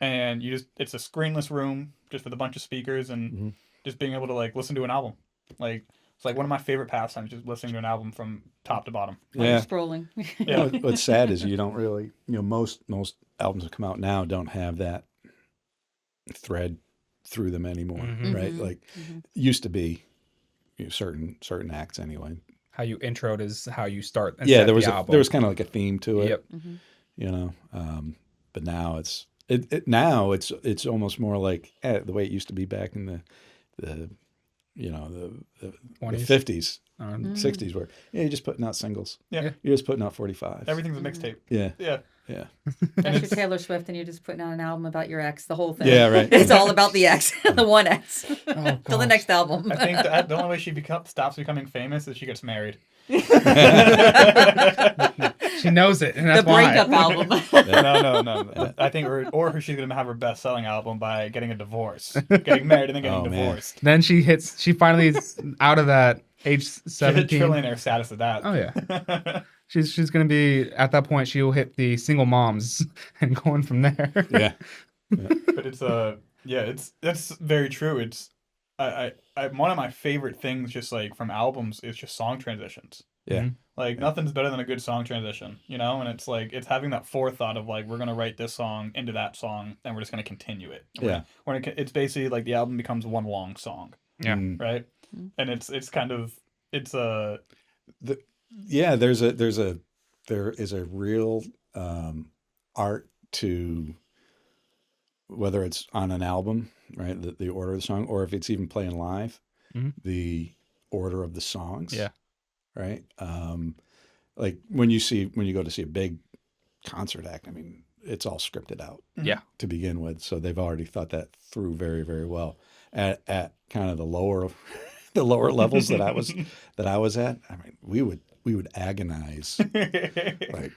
And it's a screenless room just with a bunch of speakers and just being able to like listen to an album. Like it's like one of my favorite pastimes, just listening to an album from top to bottom. While you're Yeah. scrolling. Yeah. What's sad is you don't really, most albums that come out now don't have that thread through them anymore, right? Like used to be certain acts anyway. How you introed is how you start. And Yeah, set there was the album. there was kind of like a theme to it. Yep. But now it's almost more like the way it used to be back in the 20s. 50s, 60s, where you're just putting out singles. Yeah. You're just putting out 45s. Everything's a mixtape. Yeah. Yeah. Yeah. That's your Taylor Swift, and you're just putting out an album about your ex, the whole thing. Yeah, right. It's all about the ex, the one ex, till the gosh. next album. I think that the only way she stops becoming famous is she gets married. She knows it, and that's The breakup why. album. No. I think, or she's gonna have her best-selling album by getting a divorce, getting married, and then getting Oh, man. divorced. Then she finally is out of that age She hit 17. trillionaire status of that. Oh yeah. She's gonna be at that point. She'll hit the single moms and going from there. Yeah. But that's very true. It's I one of my favorite things just like from albums is just song transitions. Yeah. Like nothing's better than a good song transition, and it's like it's having that forethought of like we're gonna write this song into that song and we're just gonna continue it. Yeah. It's basically like the album becomes one long song, Yeah. right? And it's kind of it's a Yeah, there is a real art to whether it's on an album, right? The order of the song, or if it's even playing live, the order of the songs. Yeah. Right. Like when you go to see a big concert act, I mean, it's all scripted out. Yeah. To begin with, so they've already thought that through very, very well. At kind of the lower levels that I was at, I mean, we would agonize like,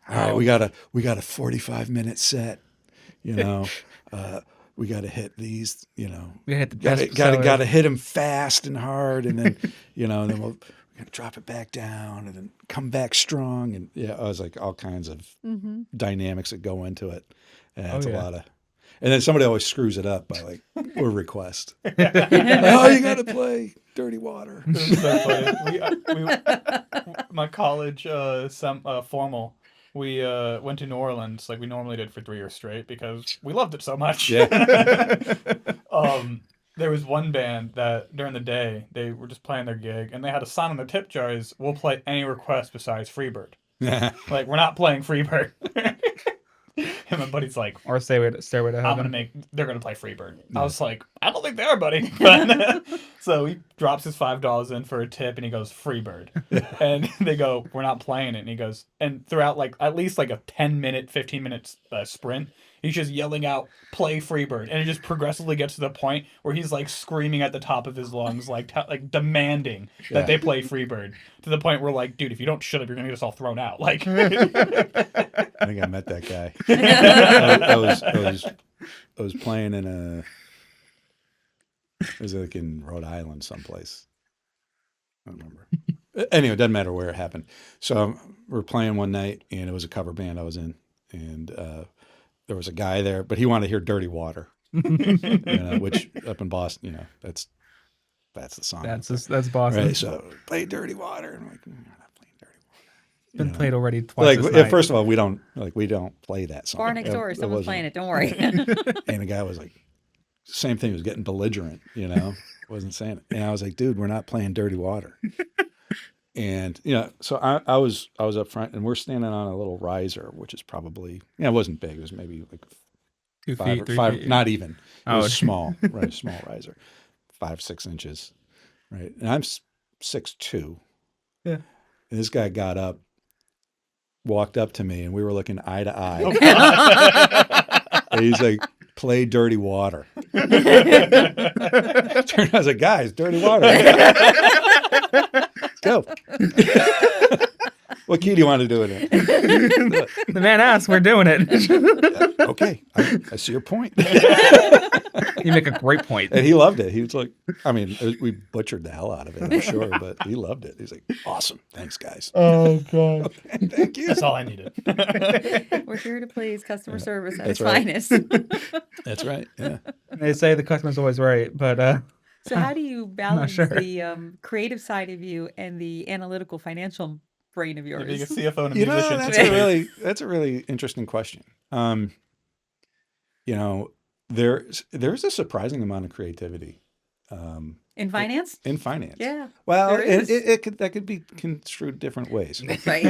all right, we got a 45-minute set, we got to hit these, We hit the best. got to hit them fast and hard, and then and then we're gonna drop it back down and then come back strong, and I was like all kinds of dynamics that go into it. And it's a lot of. And then somebody always screws it up by like, or request. Oh, you got to play Dirty Water. It was so funny. My college formal, we went to New Orleans like we normally did for 3 years straight because we loved it so much. Yeah. There was one band that during the day they were just playing their gig and they had a sign on their tip jars, "We'll play any request besides Freebird." Like we're not playing Freebird. And my buddy's like, Or Stairway to Heaven. they're gonna play Freebird. I was like, I don't don't think they are, buddy. But, so he drops his $5 in for a tip, and he goes, Freebird. And they go, we're not playing it. And he goes, and throughout like at least like a 10-minute, 15-minute sprint, he's just yelling out, play Freebird. And it just progressively gets to the point where he's like screaming at the top of his lungs, like demanding that they play Freebird, to the point where like, dude, if you don't shut up, you're going to get us all thrown out. Like, I think I met that guy. I was playing in it was like in Rhode Island someplace. I don't remember. Anyway, it doesn't matter where it happened. So we're playing one night, and it was a cover band I was in, and there was a guy there, but he wanted to hear "Dirty Water," which up in Boston, that's the song. That's Boston. Right? So play "Dirty Water," and I'm like, I'm not playing "Dirty Water." It's been played already twice. Like, this night. first of all, we don't play that song. Bar next door, someone's playing it. Don't worry. And the guy was like, same thing. He was getting belligerent, wasn't saying it. And I was like, dude, we're not playing "Dirty Water." And so I was up front, and we're standing on a little riser, which is probably it wasn't big. It was maybe like 2 5 feet, or 3 5, feet. not even. It was Oh. small, right? A small riser, 5-6 inches, right? And I'm 6'2". Yeah. And this guy got up, walked up to me, and we were looking eye to eye. And he's like, play "Dirty Water." I was like, guys, "Dirty Water." Let's go. What key do you want to do it in? The man asked, we're doing it. Yeah, okay, I see your point. You make a great point. And he loved it. He was like, we butchered the hell out of it, I'm sure, but he loved it. He's like, awesome. Thanks, guys. Oh, God. Okay, thank you. That's all I needed. We're here to please customer service at That's its right. finest. That's right. Yeah. They say the customer's always right, but So how do you balance sure. the creative side of you and the analytical financial brain of Being a yours? CFO and a musician. That's a really interesting question. There's a surprising amount of creativity In finance? in finance. Yeah. Well, there is. that could be construed different ways. Right.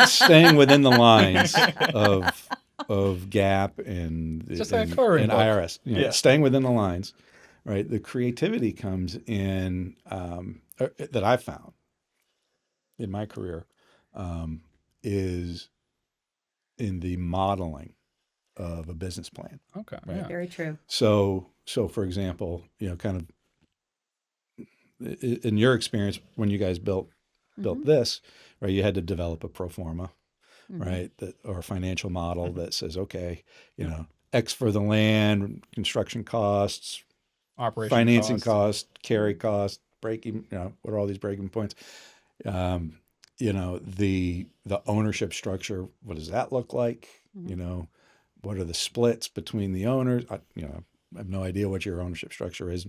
Staying within the lines of GAAP and Just like a coloring book. IRS, Yeah. staying within the lines, right? The creativity comes in that I've found in my career is in the modeling of a business plan. okay. Right. Yeah. Very true. So for example, kind of in your experience when you guys built this, right? You had to develop a pro forma, right? Or a financial model that says, okay, X for the land, construction costs, Operation financing costs. costs, carry costs, breaking, what are all these breaking points? The ownership structure, what does that look like? What are the splits between the owners? I have no idea what your ownership structure is,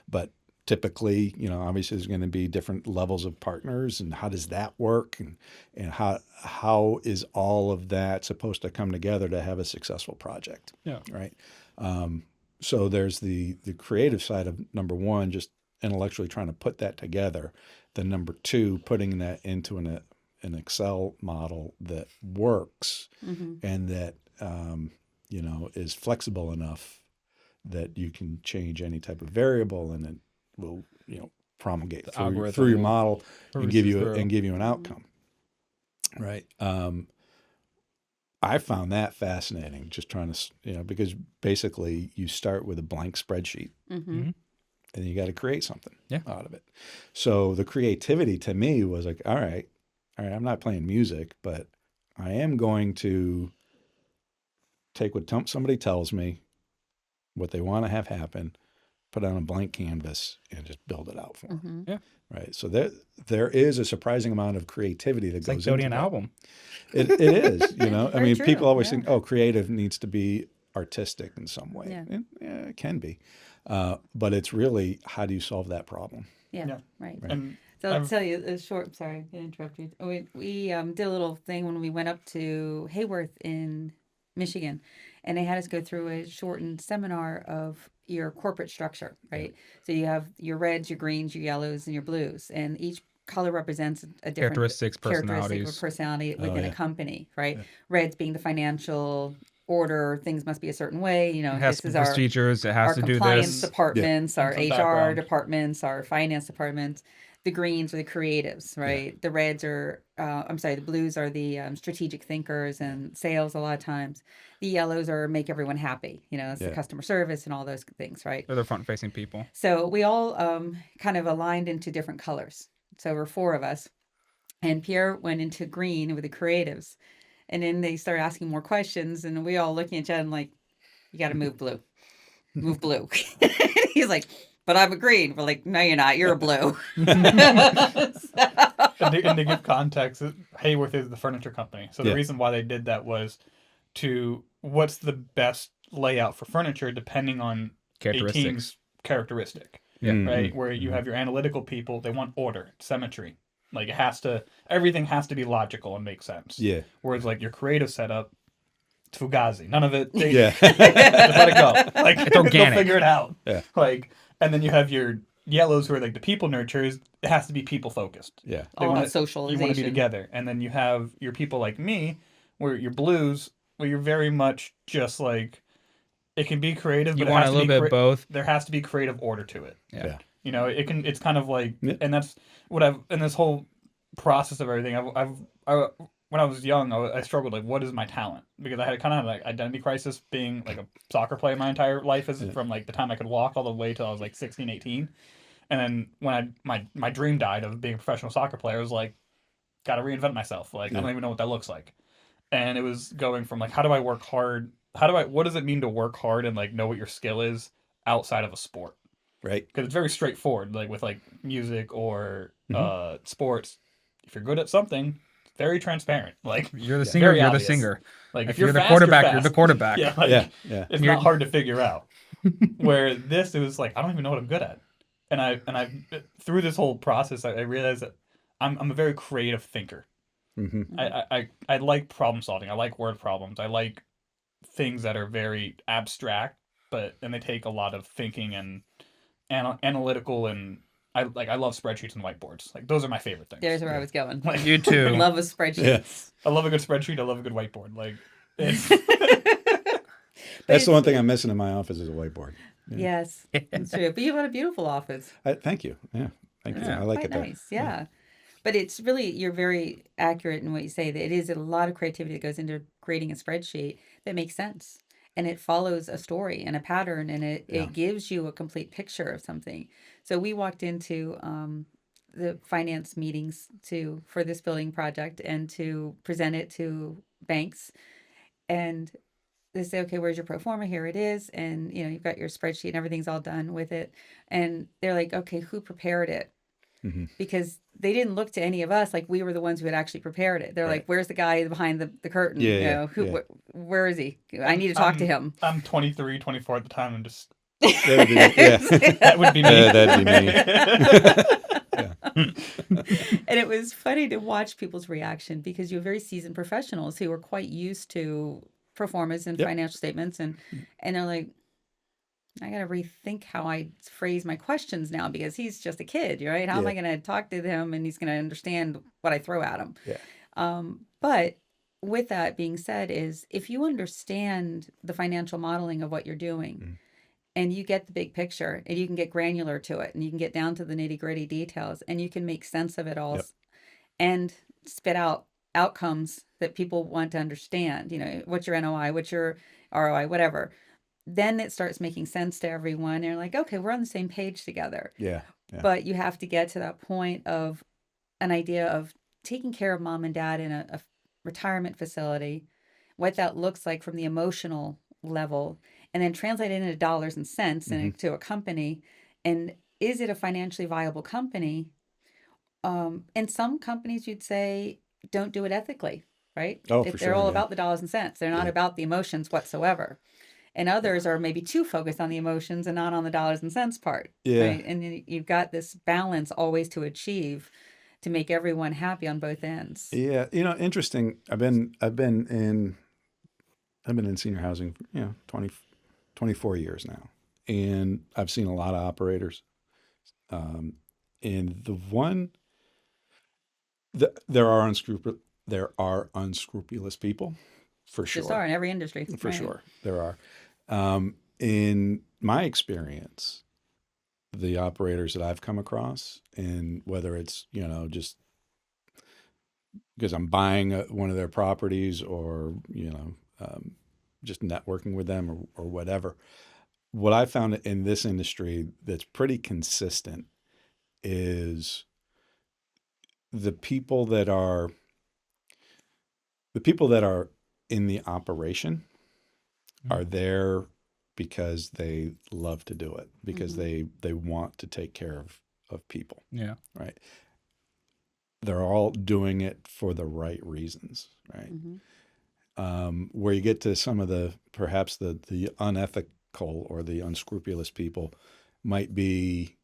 but typically, obviously there's going to be different levels of partners, and how does that work? And how is all of that supposed to come together to have a successful project? Yeah. Right. So there's the creative side of number one, just intellectually trying to put that together. Then number two, putting that into an Excel model that works and that is flexible enough that you can change any type of variable, and it will promulgate The through algorithm your will model and give you through. an outcome. Right. I found that fascinating, just trying to, because basically you start with a blank spreadsheet and you got to create something out of it. So the creativity to me was like, all right, I'm not playing music, but I am going to take what somebody tells me, what they want to have happen, put it on a blank canvas, and just build it out for them. Yeah. Right. So there is a surprising amount of creativity that It's goes like building into an that. album. It is, I Very mean, true, people always yeah. think, oh, creative needs to be artistic in some way. Yeah. And, it can be. But it's really, how do you solve that problem? Yeah. Right. And So I'll I've- tell you a short. Sorry, I interrupt you. We did a little thing when we went up to Hayworth in Michigan, and they had us go through a shortened seminar of your corporate structure. Right. So you have your reds, your greens, your yellows, and your blues, and each color represents a different Characteristic characteristic of personalities. a personality within yeah. a company. Right. Reds being the financial order, things must be a certain way. You It know, has this is our procedures. It has to do compliance this. departments, our Some HR background. departments, our finance departments. The greens are the creatives, right? The reds are, the blues are the strategic thinkers and sales a lot of times. The yellows are make everyone happy. You know, it's the customer service and all those things, right? They're the front-facing people. So we all kind of aligned into different colors. So we're four of us. And Pierre went into green with the creatives. And then they started asking more questions. And we all looking at each other and like, you got to move blue. Move blue. He's like, but I'm a green. We're like, no, you're not. You're a blue. And to give context, Hayworth is the furniture company. So the Yeah. reason why they did that was to what's the best layout for furniture depending on a Characteristics. team's characteristic, Mm-hmm. right? Where you have your analytical people, they want order, symmetry. Like everything has to be logical and make sense. Yeah. Whereas like your creative setup, it's fugazi. None of it. Yeah. Just let it go. Like It's organic. They'll figure it out. Yeah. Like, and then you have your yellows who are like the people nurturers. It has to be people focused. Yeah. All wanna- about socialization. You want to be together. And then you have your people like me, where your blues, where you're very much just like, it can be creative, You but it want has a to little be bit of both. there has to be creative order to it. Yeah. You know, it's kind of like, Yeah. and that's what in this whole process of everything, when I was young, I struggled, like, what is my talent? Because I had kind of like identity crisis being like a soccer player my entire life, from like the time I could walk all the way till I was like 16, 18. And then when my dream died of being a professional soccer player, I was like, got to reinvent myself. Like, I don't even know what that looks like. And it was going from like, how do I work hard? What does it mean to work hard and like know what your skill is outside of a sport? Right. Because it's very straightforward, like with like music or sports. If you're good at something, it's very transparent. Like, You're the singer. very You're the obvious. singer. Like If you're you're the fast, quarterback, you're fast. the quarterback. Yeah, like, Yeah. it's You're- not hard to figure out. Where this, it was like, I don't even know what I'm good at. And I through this whole process, I realized that I'm a very creative thinker. Mm-hmm. I like problem solving. I like word problems. I like things that are very abstract, and they take a lot of thinking and analytical, and I love spreadsheets and whiteboards. Like, those are my favorite things. There's where I was going. Like, You too. Love a spreadsheet. Yeah. I love a good spreadsheet. I love a good whiteboard. Like, it's, That's the one thing I'm missing in my office is a whiteboard. Yes, that's true. But you have a beautiful office. Thank you. Yeah. Thank you. Yeah. I like Quite it there. nice. Yeah. But it's really, you're very accurate in what you say, that it is a lot of creativity that goes into creating a spreadsheet that makes sense. And it follows a story and a pattern, and it gives you a complete picture of something. So we walked into the finance meetings for this building project and to present it to banks. And they say, okay, where's your pro forma? Here it is. And, you know, you've got your spreadsheet and everything's all done with it. And they're like, okay, who prepared it? Mm-hmm. Because they didn't look to any of us like we were the ones who had actually prepared it. They're like, where's the guy behind the curtain? Yeah, You yeah, know, yeah. Where is he? I need to talk to him. I'm 23, 24 at the time, and just That would be, yeah. that would be me. That'd be me. And it was funny to watch people's reaction, because you have very seasoned professionals who are quite used to pro formas and Yep. financial statements, and they're like, I got to rethink how I phrase my questions now, because he's just a kid, right? How am I going to talk to him and he's going to understand what I throw at him? Yeah. But with that being said, is if you understand the financial modeling of what you're doing, and you get the big picture, and you can get granular to it, and you can get down to the nitty gritty details, and you can make sense of it all, and spit out outcomes that people want to understand. You know, what's your NOI, what's your ROI, whatever. Then it starts making sense to everyone. And you're like, okay, we're on the same page together. Yeah. But you have to get to that point of an idea of taking care of mom and dad in a retirement facility, what that looks like from the emotional level, and then translate it into dollars and cents and into a company. And is it a financially viable company? And some companies, you'd say, don't do it ethically, right? Oh, If for they're sure, all yeah. about the dollars and cents. They're not about the emotions whatsoever. And others are maybe too focused on the emotions and not on the dollars and cents part. Yeah. Right? And you've got this balance always to achieve to make everyone happy on both ends. Yeah. You know, interesting. I've been in senior housing, 24 years now. And I've seen a lot of operators. And there are unscrupulous people, For Just sure. are in every industry. For right? sure. There are. In my experience, the operators that I've come across, and whether it's, just because I'm buying one of their properties or, just networking with them or whatever, what I found in this industry that's pretty consistent is the people that are in the operation are there because they love to do it, because they want to take care of people, Yeah. right? They're all doing it for the right reasons, right? Where you get to some of perhaps the unethical or the unscrupulous people might be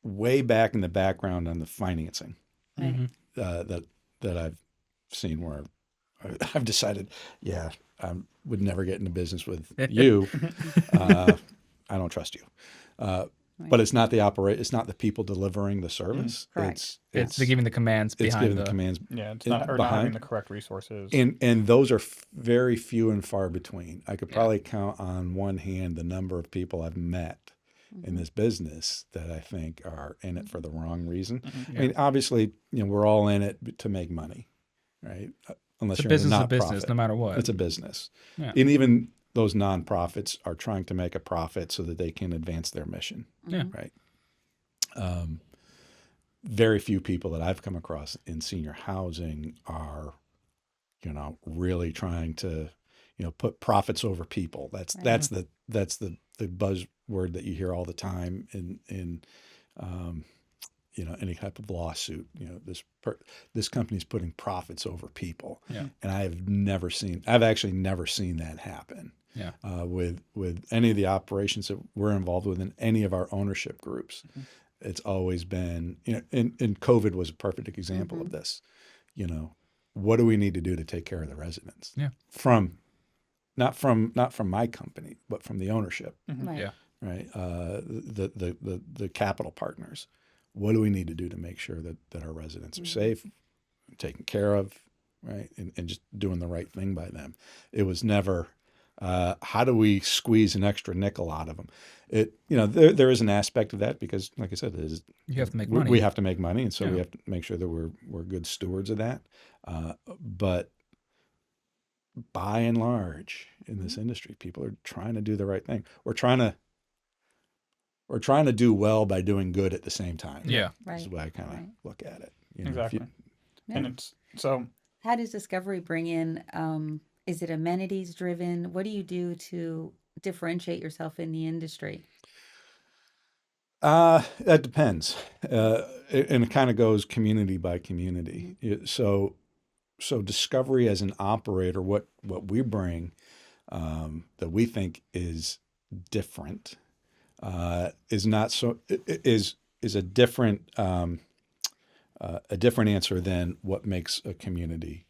way back in the background on the financing Right. that I've seen, where I've decided, yeah, I would never get into business with you. I don't trust you. But it's not it's not the people delivering the service. Correct. It's the giving the commands It's behind giving the commands. Yeah, it's not, or not having the correct resources. And those are very few and far between. I could probably count on one hand the number of people I've met in this business that I think are in it for the wrong reason. I mean, obviously, we're all in it to make money, right? Unless It's a you're business, in a a business, not-profit. no matter what. It's a business. Yeah. And even those nonprofits are trying to make a profit so that they can advance their mission, Yeah. right? Very few people that I've come across in senior housing are, really trying to, put profits over people. That's the buzzword that you hear all the time in any type of lawsuit. This company's putting profits over people, Yeah. and I've actually never seen that happen. Yeah. With any of the operations that we're involved with in any of our ownership groups. It's always been, and COVID was a perfect example of this. What do we need to do to take care of the residents? Yeah. Not from my company, but from the ownership, Right. Yeah. right? The capital partners. What do we need to do to make sure that our residents are safe, taken care of, right? And just doing the right thing by them. It was never, how do we squeeze an extra nickel out of them? There is an aspect of that because, like I said, You have to make money. we have to make money, and so we Yeah. have to make sure that we're good stewards of that. But by and large, in this industry, people are trying to do the right thing. We're trying to do well by doing good at the same time. Yeah. Right. This is the way I kind of Right. look at it. Exactly. Yeah. And it's so How does Discovery bring in, is it amenities driven? What do you do to differentiate yourself in the industry? That depends, and it kind of goes community by community. So Discovery as an operator, what we bring that we think is different is not so is a different answer than what makes a community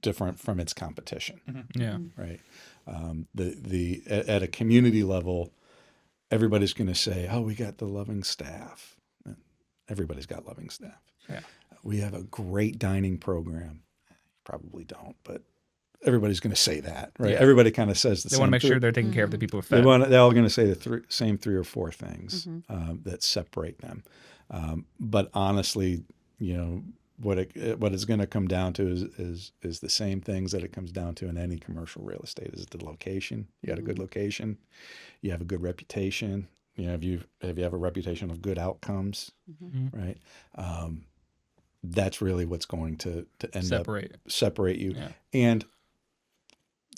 different from its competition. Yeah. Right? At a community level, everybody's going to say, "Oh, we got the loving staff." Everybody's got loving staff. Yeah. We have a great dining program. Probably don't, but everybody's going to say that, right? Yeah. Everybody kind of says the They same. want to make sure they're taking care of the people who are They're fed. all going to say the same three or four things that separate them. But honestly, what it's going to come down to is the same things that it comes down to in any commercial real estate. Is the location. You got a good location. You have a good reputation. Have you have a reputation of good outcomes, right? That's really what's going to end up separate you, Yeah. and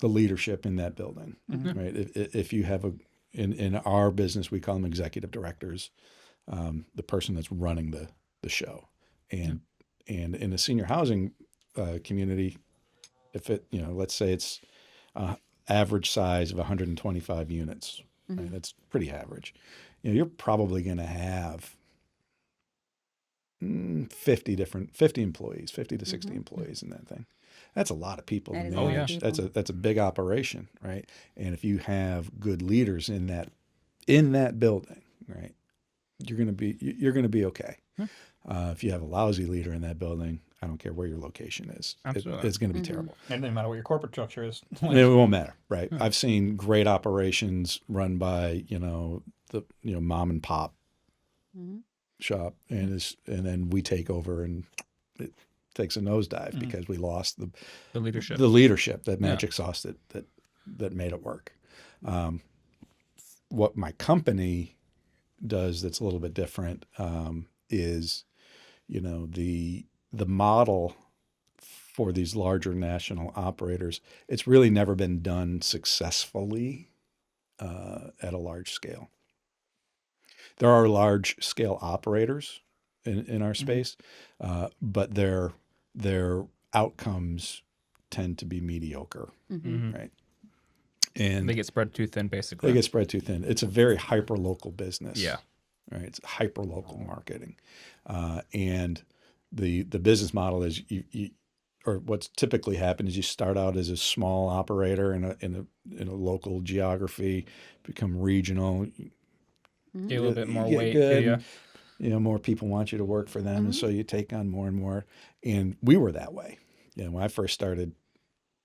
the leadership in that building, right? If you have in our business, we call them executive directors, the person that's running the show, and in a senior housing community, if let's say it's average size of 125 units, right? That's pretty average. You're probably going to have 50 employees, 50 to 60 employees in that thing. That's a lot of people That to is a lot of manage. people. That's a big operation, right? And if you have good leaders in that building, right, you're gonna be okay. If you have a lousy leader in that building, I don't care where your location is. Absolutely. It's going to be terrible. And no matter what your corporate structure is. It won't matter, right? I've seen great operations run by the mom and pop shop, and then we take over, and it takes a nosedive because we lost The leadership. the leadership, that magic sauce that made it work. What my company does that's a little bit different is, the model for these larger national operators, it's really never been done successfully at a large scale. There are large scale operators in our space, but their outcomes tend to be mediocre, right? And They get spread too thin, basically. they get spread too thin. It's a very hyper local business. Yeah. Right. It's hyper local marketing, and the business model is or what's typically happened is you start out as a small operator in a local geography, become regional, Get a little bit more get weight. good, Yeah. more people want you to work for them, and so you take on more and more. And we were that way. When I first started,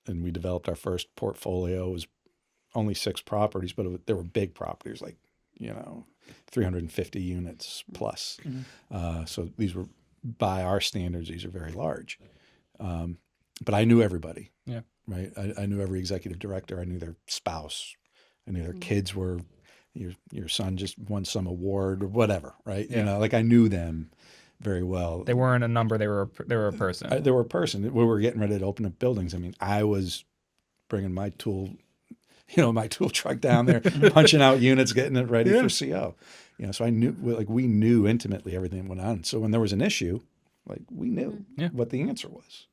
and we developed our first portfolio, it was only 6 properties, but there were big properties like 350 units plus. So these were, by our standards, these are very large. But I knew everybody. Yeah. Right. I knew every executive director. I knew their spouse. I knew their kids were. Your son just won some award or whatever. Right. Yeah. I knew them very well. They weren't a number. They were a person. They were a person. We were getting ready to open up buildings. I mean, I was bringing my tool truck down there, punching out units, getting it ready for CO. So I knew, we knew intimately everything that went on. So when there was an issue, we knew what the answer was.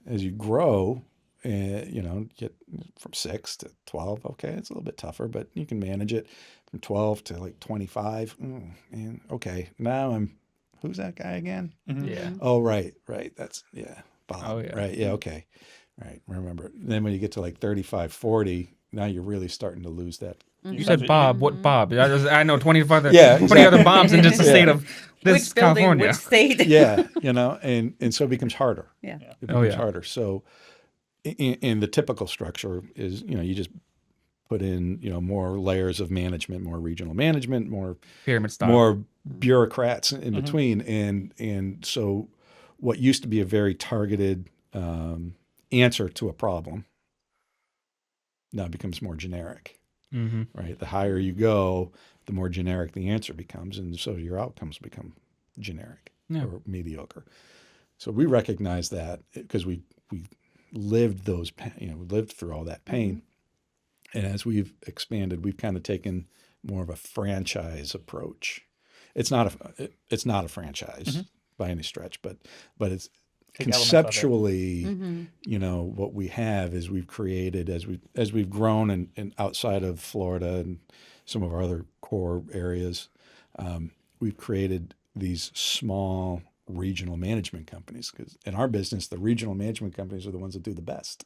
As you grow, get from 6 to 12, okay, it's a little bit tougher, but you can manage it. From 12 to 25, and okay, now who's that guy again? Yeah. Oh, right, that's, Bob. Oh, yeah. Right, okay, right, remember. Then when you get to 35, 40, now you're really starting to lose that. You said Bob. What Bob? I know 25 other, Yeah, 20 other Bobs in just the state of this Which building, California. which state? Yeah, and so it becomes harder. Yeah. It becomes harder. So in the typical structure is, you just put in, more layers of management, more regional management, more Pyramid style. more bureaucrats in between. And so what used to be a very targeted answer to a problem now becomes more generic, right? The higher you go, the more generic the answer becomes. And so your outcomes become generic or mediocre. So we recognize that because we lived those, lived through all that pain. And as we've expanded, we've kind of taken more of a franchise approach. It's not a franchise by any stretch, but it's conceptually, what we have is we've created as we've grown and outside of Florida and some of our other core areas, we've created these small regional management companies, because in our business, the regional management companies are the ones that do the best.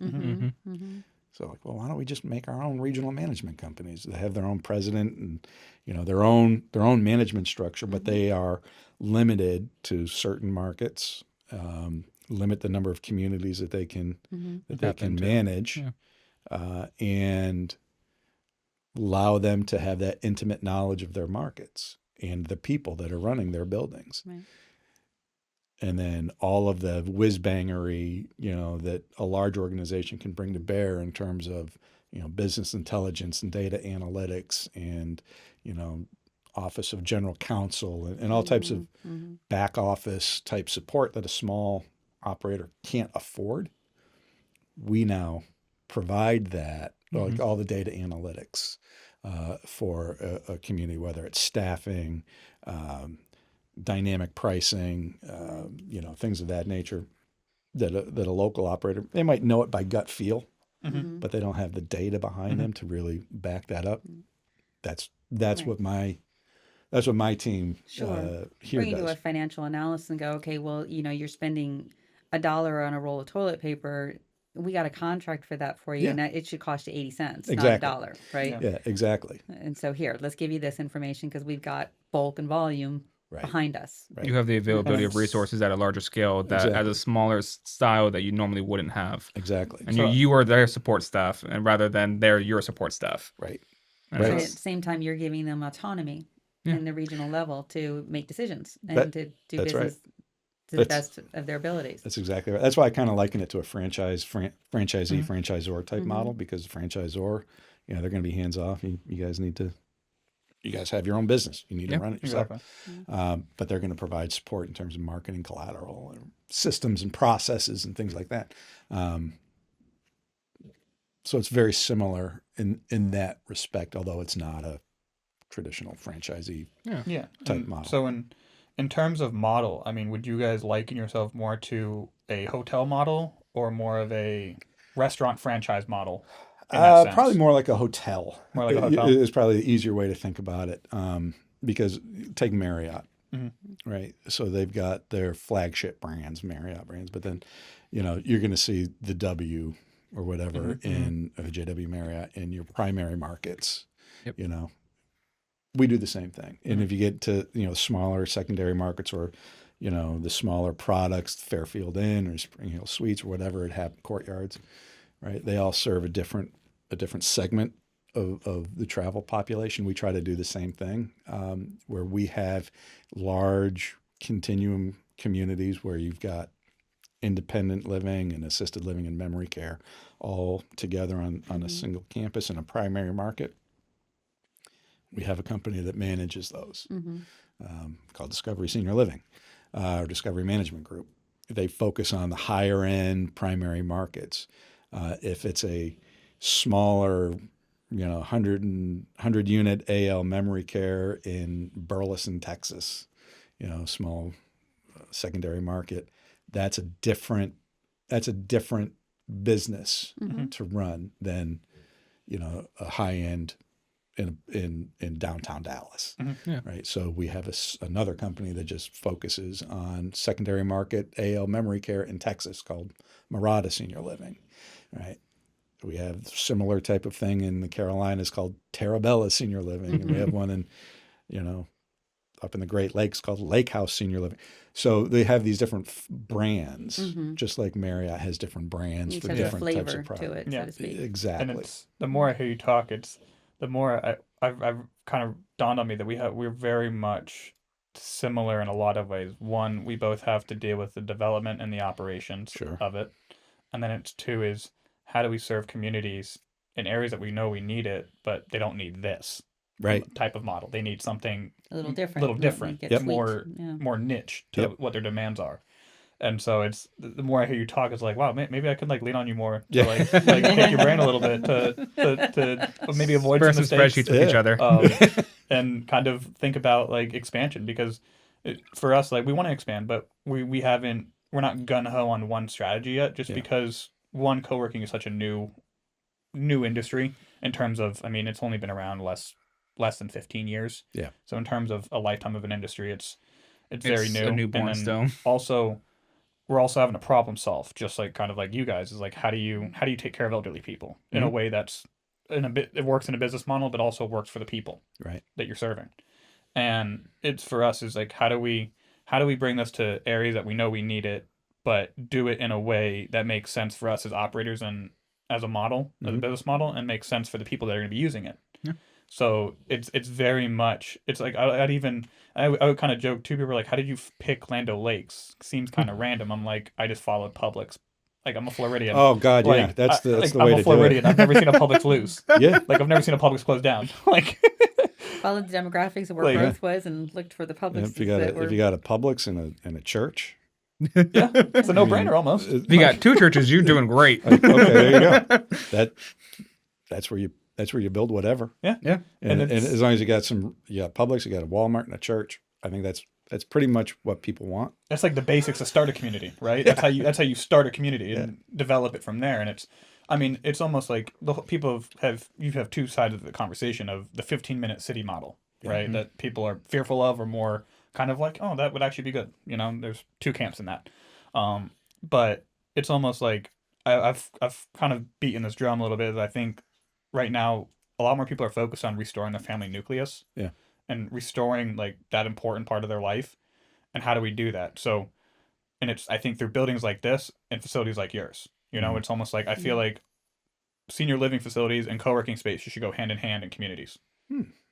So well, why don't we just make our own regional management companies? They have their own president and, their own management structure, but they are limited to certain markets, limit the number of communities that they can manage, and allow them to have that intimate knowledge of their markets and the people that are running their buildings. Right. And then all of the whiz-bangery, that a large organization can bring to bear in terms of, business intelligence and data analytics and, Office of General Counsel and all types of back office type support that a small operator can't afford. We now provide that, like all the data analytics for a community, whether it's staffing, dynamic pricing, things of that nature, that a local operator, they might know it by gut feel, but they don't have the data behind them to really back that up. That's what my team here Bring you to a does. financial analysis and go, okay, well, you're spending $1 on a roll of toilet paper. We got a contract for that for you, and it should cost you 80 cents, Exactly. not $1, right? Yeah, exactly. And so here, let's give you this information because we've got bulk and volume. behind us. Right. You have the availability of That's- resources at a larger scale that Exactly. as a smaller style that you normally wouldn't have. Exactly. And So- you are their support staff, and rather than they're your support staff. Right. And Right. But that's- at the same time, you're giving them autonomy Yeah. in the regional level to make decisions and That- to do that's right. business to the That's- best of their abilities. That's exactly right. That's why I kind of liken it to a franchisee, Mm-hmm. franchisor type model, because the franchisor, they're going to be hands off. You guys have your own business. You need to run it yourself. Exactly. But they're going to provide support in terms of marketing, collateral, and systems and processes and things like that. So it's very similar in that respect, although it's not a traditional franchisee Yeah. type And model. So in terms of model, I mean, would you guys liken yourself more to a hotel model or more of a restaurant franchise model? In that sense? Probably more like a hotel. More like a hotel. Is probably the easier way to think about it. Because take Marriott, right? So they've got their flagship brands, Marriott brands, but then, you're going to see the W or whatever in JW Marriott in your primary markets. Yep. We do the same thing. And if you get to, smaller secondary markets or, the smaller products, Fairfield Inn or Spring Hill Suites or whatever it have, Courtyards, right? They all serve a different segment of the travel population. We try to do the same thing, where we have large continuum communities where you've got independent living and assisted living and memory care all together on a single campus in a primary market. We have a company that manages those, called Discovery Senior Living, or Discovery Management Group. They focus on the higher end primary markets. If it's a smaller, 100 unit AL memory care in Burleson, Texas, small secondary market, that's a different business to run than, a high end in downtown Dallas, right? So we have another company that just focuses on secondary market AL memory care in Texas called Marriott Senior Living, right? We have similar type of thing in the Carolinas called Terabella Senior Living, and we have one in, up in the Great Lakes called Lake House Senior Living. So they have these different brands, just like Marriott has different brands Each for has a different types flavor of to products. it, Yeah. so to speak. Exactly. And it's the more I hear you talk, it's the more I've kind of dawned on me that we're very much similar in a lot of ways. One, we both have to deal with the development and the operations Sure. of it, and then it's two is how do we serve communities in areas that we know we need it, but they don't need this Right. type of model. They need something A little different. little Let me different, get Yep. tweaked. more Yeah. more niche to Yep. what their demands are. And so it's the more I hear you talk, it's like, wow, maybe I could lean on you more to Yeah. like pick your brain a little bit to maybe avoid Burn some some mistakes, spreadsheets with each other. and kind of think about expansion, because for us, we want to expand, but we're not gun ho on one strategy yet, just because one, co-working is such a new industry in terms of, I mean, it's only been around less than 15 years. Yeah. So in terms of a lifetime of an industry, it's very new. a newborn and still. Also, we're also having a problem solve, just kind of like you guys, is how do you take care of elderly people in a way that's it works in a business model, but also works for the people Right. that you're serving. And it's for us is how do we bring this to areas that we know we need it, but do it in a way that makes sense for us as operators and as a model, as a business model, and makes sense for the people that are going to be using it. Yeah. So it's very much, it's I would kind of joke too. People are like, how did you pick Lando Lakes? Seems kind of random. I'm like, I just followed Publix. I'm a Floridian. Oh God, yeah, that's the way I'm a to do it. Floridian. I've never seen a Publix lose. Yeah. I've never seen a Publix close down. Followed the demographics of where Like- growth was and looked for the public. If you got a Publix and a church, Yeah, it's a no-brainer almost. If you got two churches, you're doing great. okay, there you go. That's where you build whatever. Yeah. And it's- as long as you got Publix, you got a Walmart and a church. I think that's pretty much what people want. That's the basics of start a community, right? That's how you start a community and develop it from there. And it's almost like you have two sides of the conversation of the 15-minute city model, right? That people are fearful of, or more kind of like, oh, that would actually be good. There's two camps in that. But it's almost like I've kind of beaten this drum a little bit. I think right now a lot more people are focused on restoring the family nucleus. Yeah. and restoring like that important part of their life. And how do we do that? So, and it's, I think through buildings like this and facilities like yours, you know, it's almost like I feel like senior living facilities and co-working space should go hand in hand in communities,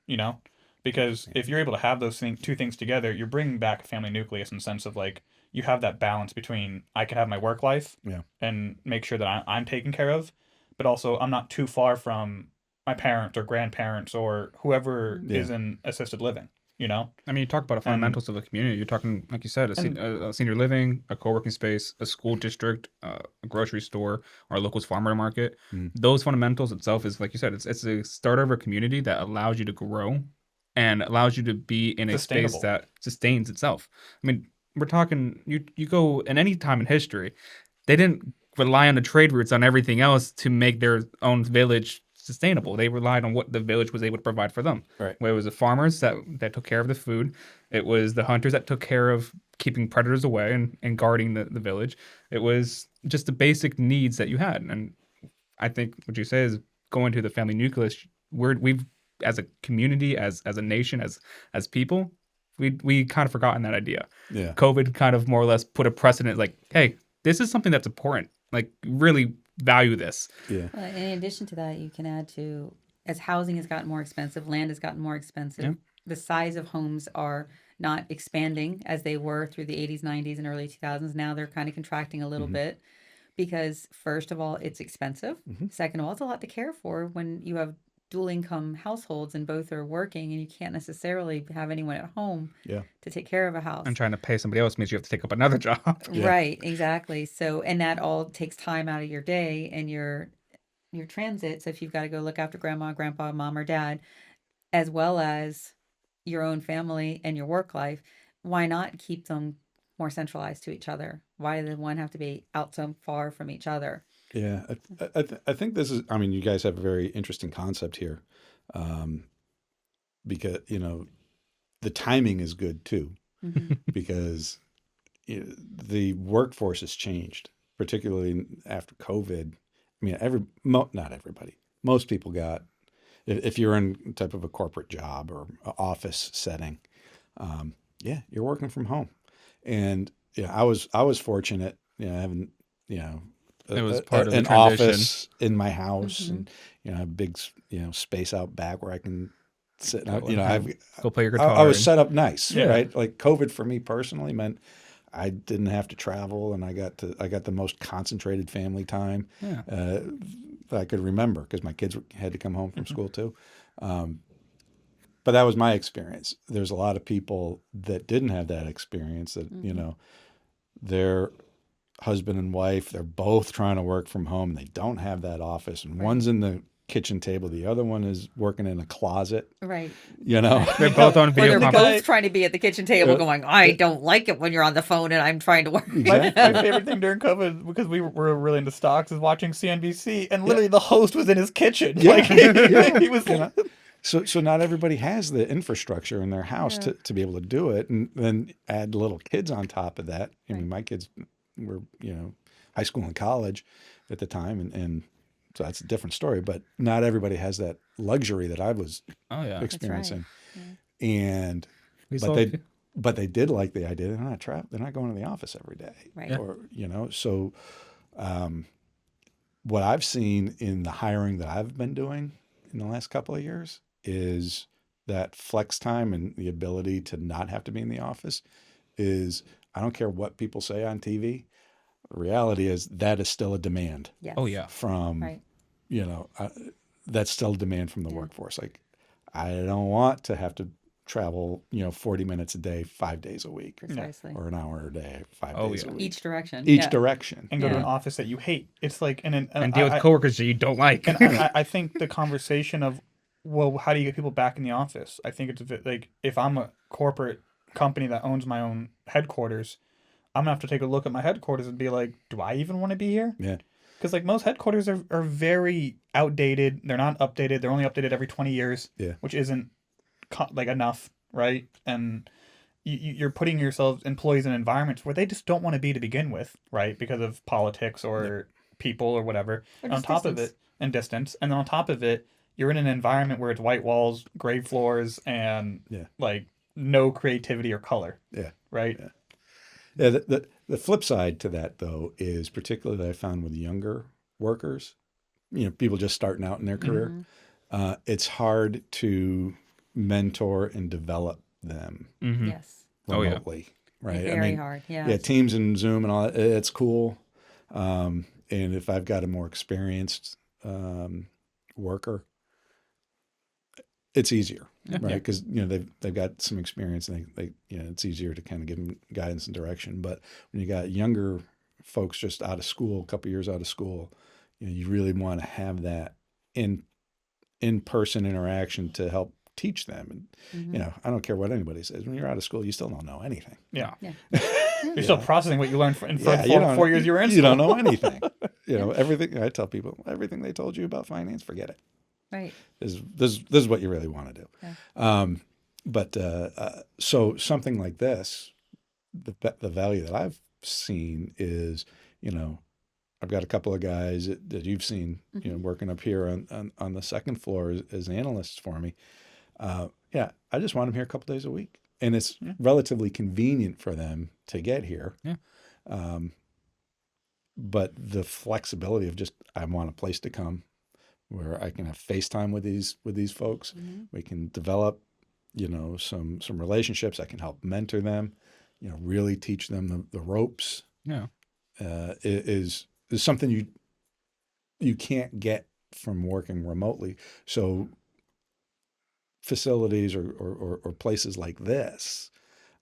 you know, because if you're able to have those two things together, you're bringing back a family nucleus in the sense of like, you have that balance between I can have my work life and make sure that I'm taken care of, but also I'm not too far from my parents or grandparents or whoever is in assisted living, you know? I mean, you talk about the fundamentals of a community. You're talking, like you said, a senior living, a co-working space, a school district, a grocery store, or a local farmer market. Those fundamentals itself is, like you said, it's a starter of a community that allows you to grow and allows you to be in a space that sustains itself. I mean, we're talking, you go in any time in history, they didn't rely on the trade routes on everything else to make their own village sustainable. They relied on what the village was able to provide for them. Right. Where it was the farmers that took care of the food. It was the hunters that took care of keeping predators away and guarding the village. It was just the basic needs that you had. And I think what you say is going to the family nucleus. We've as a community, as a nation, as people, we kind of forgotten that idea. Yeah. COVID kind of more or less put a precedent like, hey, this is something that's important. Like, really value this. Yeah. Well, in addition to that, you can add to, as housing has gotten more expensive, land has gotten more expensive, the size of homes are not expanding as they were through the 80s, 90s, and early 2000s. Now they're kind of contracting a little bit because, first of all, it's expensive. Second of all, it's a lot to care for when you have dual income households and both are working and you can't necessarily have anyone at home to take care of a house. And trying to pay somebody else means you have to take up another job. Right, exactly. So, and that all takes time out of your day and your transit. So if you've got to go look after grandma, grandpa, mom, or dad, as well as your own family and your work life, why not keep them more centralized to each other? Why does one have to be out so far from each other? Yeah, I think this is, I mean, you guys have a very interesting concept here, because, you know, the timing is good too, because the workforce has changed, particularly after COVID. I mean, not everybody, most people got, if you're in type of a corporate job or office setting, you're working from home. And I was fortunate, having, it was part of an the transition. office in my house, and a big space out back where I can sit. Go play your guitar. I was set up nice, right? Like COVID for me personally meant I didn't have to travel, and I got the most concentrated family time that I could remember because my kids had to come home from school too. But that was my experience. There's a lot of people that didn't have that experience. That their husband and wife, they're both trying to work from home. They don't have that office, and one's in the kitchen table, the other one is working in a closet. Right. They're both on video. Or they're both trying to be at the kitchen table, going, "I don't like it when you're on the phone and I'm trying to work." My favorite thing during COVID, because we were really into stocks, is watching CNBC, and literally the host was in his kitchen. Yeah. Like he was. So not everybody has the infrastructure in their house to be able to do it, and then add little kids on top of that. I mean, my kids were high school and college at the time, and so that's a different story. But not everybody has that luxury that I was experiencing. Right. And but they did like the idea. They're not going to the office every day, right? Or so what I've seen in the hiring that I've been doing in the last couple of years is that flex time and the ability to not have to be in the office is, I don't care what people say on TV. The reality is that is still a demand. Yes. Oh yeah. From, that's still a demand from the workforce. Like, I don't want to have to travel, 40 minutes a day, 5 days a week. Precisely. Or an hour a day, 5 days a week. Each direction. Each direction. And go to an office that you hate. It's like, and deal with coworkers that you don't like. And I think the conversation of, well, how do you get people back in the office? I think it's a bit like, if I'm a corporate company that owns my own headquarters, I'm gonna have to take a look at my headquarters and be like, do I even want to be here? Yeah. Because like most headquarters are very outdated. They're not updated. They're only updated every 20 years. Yeah. Which isn't like enough, right? And you're putting employees in environments where they just don't want to be to begin with, right? Because of politics or people or whatever. Or and on top of it, and distance, and then on top of it, you're in an environment where it's white walls, gray floors, and Yeah. like no creativity or color. Yeah. Right. Yeah. Yeah, the flip side to that, though, is particularly that I found with younger workers, people just starting out in their career, it's hard to mentor and develop them Mm-hmm. Yes. remotely, right? Very hard. Yeah. Yeah, Teams and Zoom and all that, it's cool. And if I've got a more experienced worker, it's easier, right? Because they've got some experience, and they it's easier to kind of give them guidance and direction. But when you got younger folks just out of school, a couple years out of school, you really want to have that in-person interaction to help teach them. And I don't care what anybody says. When you're out of school, you still don't know anything. Yeah. Yeah. You're still processing what you learned in Yeah, 4 years you were in school. You don't know anything. Everything I tell people, everything they told you about finance, forget it. Right. This is what you really want to do. Yeah. So something like this, the value that I've seen is, I've got a couple of guys that you've seen, working up here on the second floor as analysts for me. I just want them here a couple days a week, and it's relatively convenient for them to get here. Yeah. But the flexibility of just, I want a place to come where I can have FaceTime with these folks. We can develop, some relationships. I can help mentor them, really teach them the ropes. Yeah. Is something you can't get from working remotely. So facilities or places like this,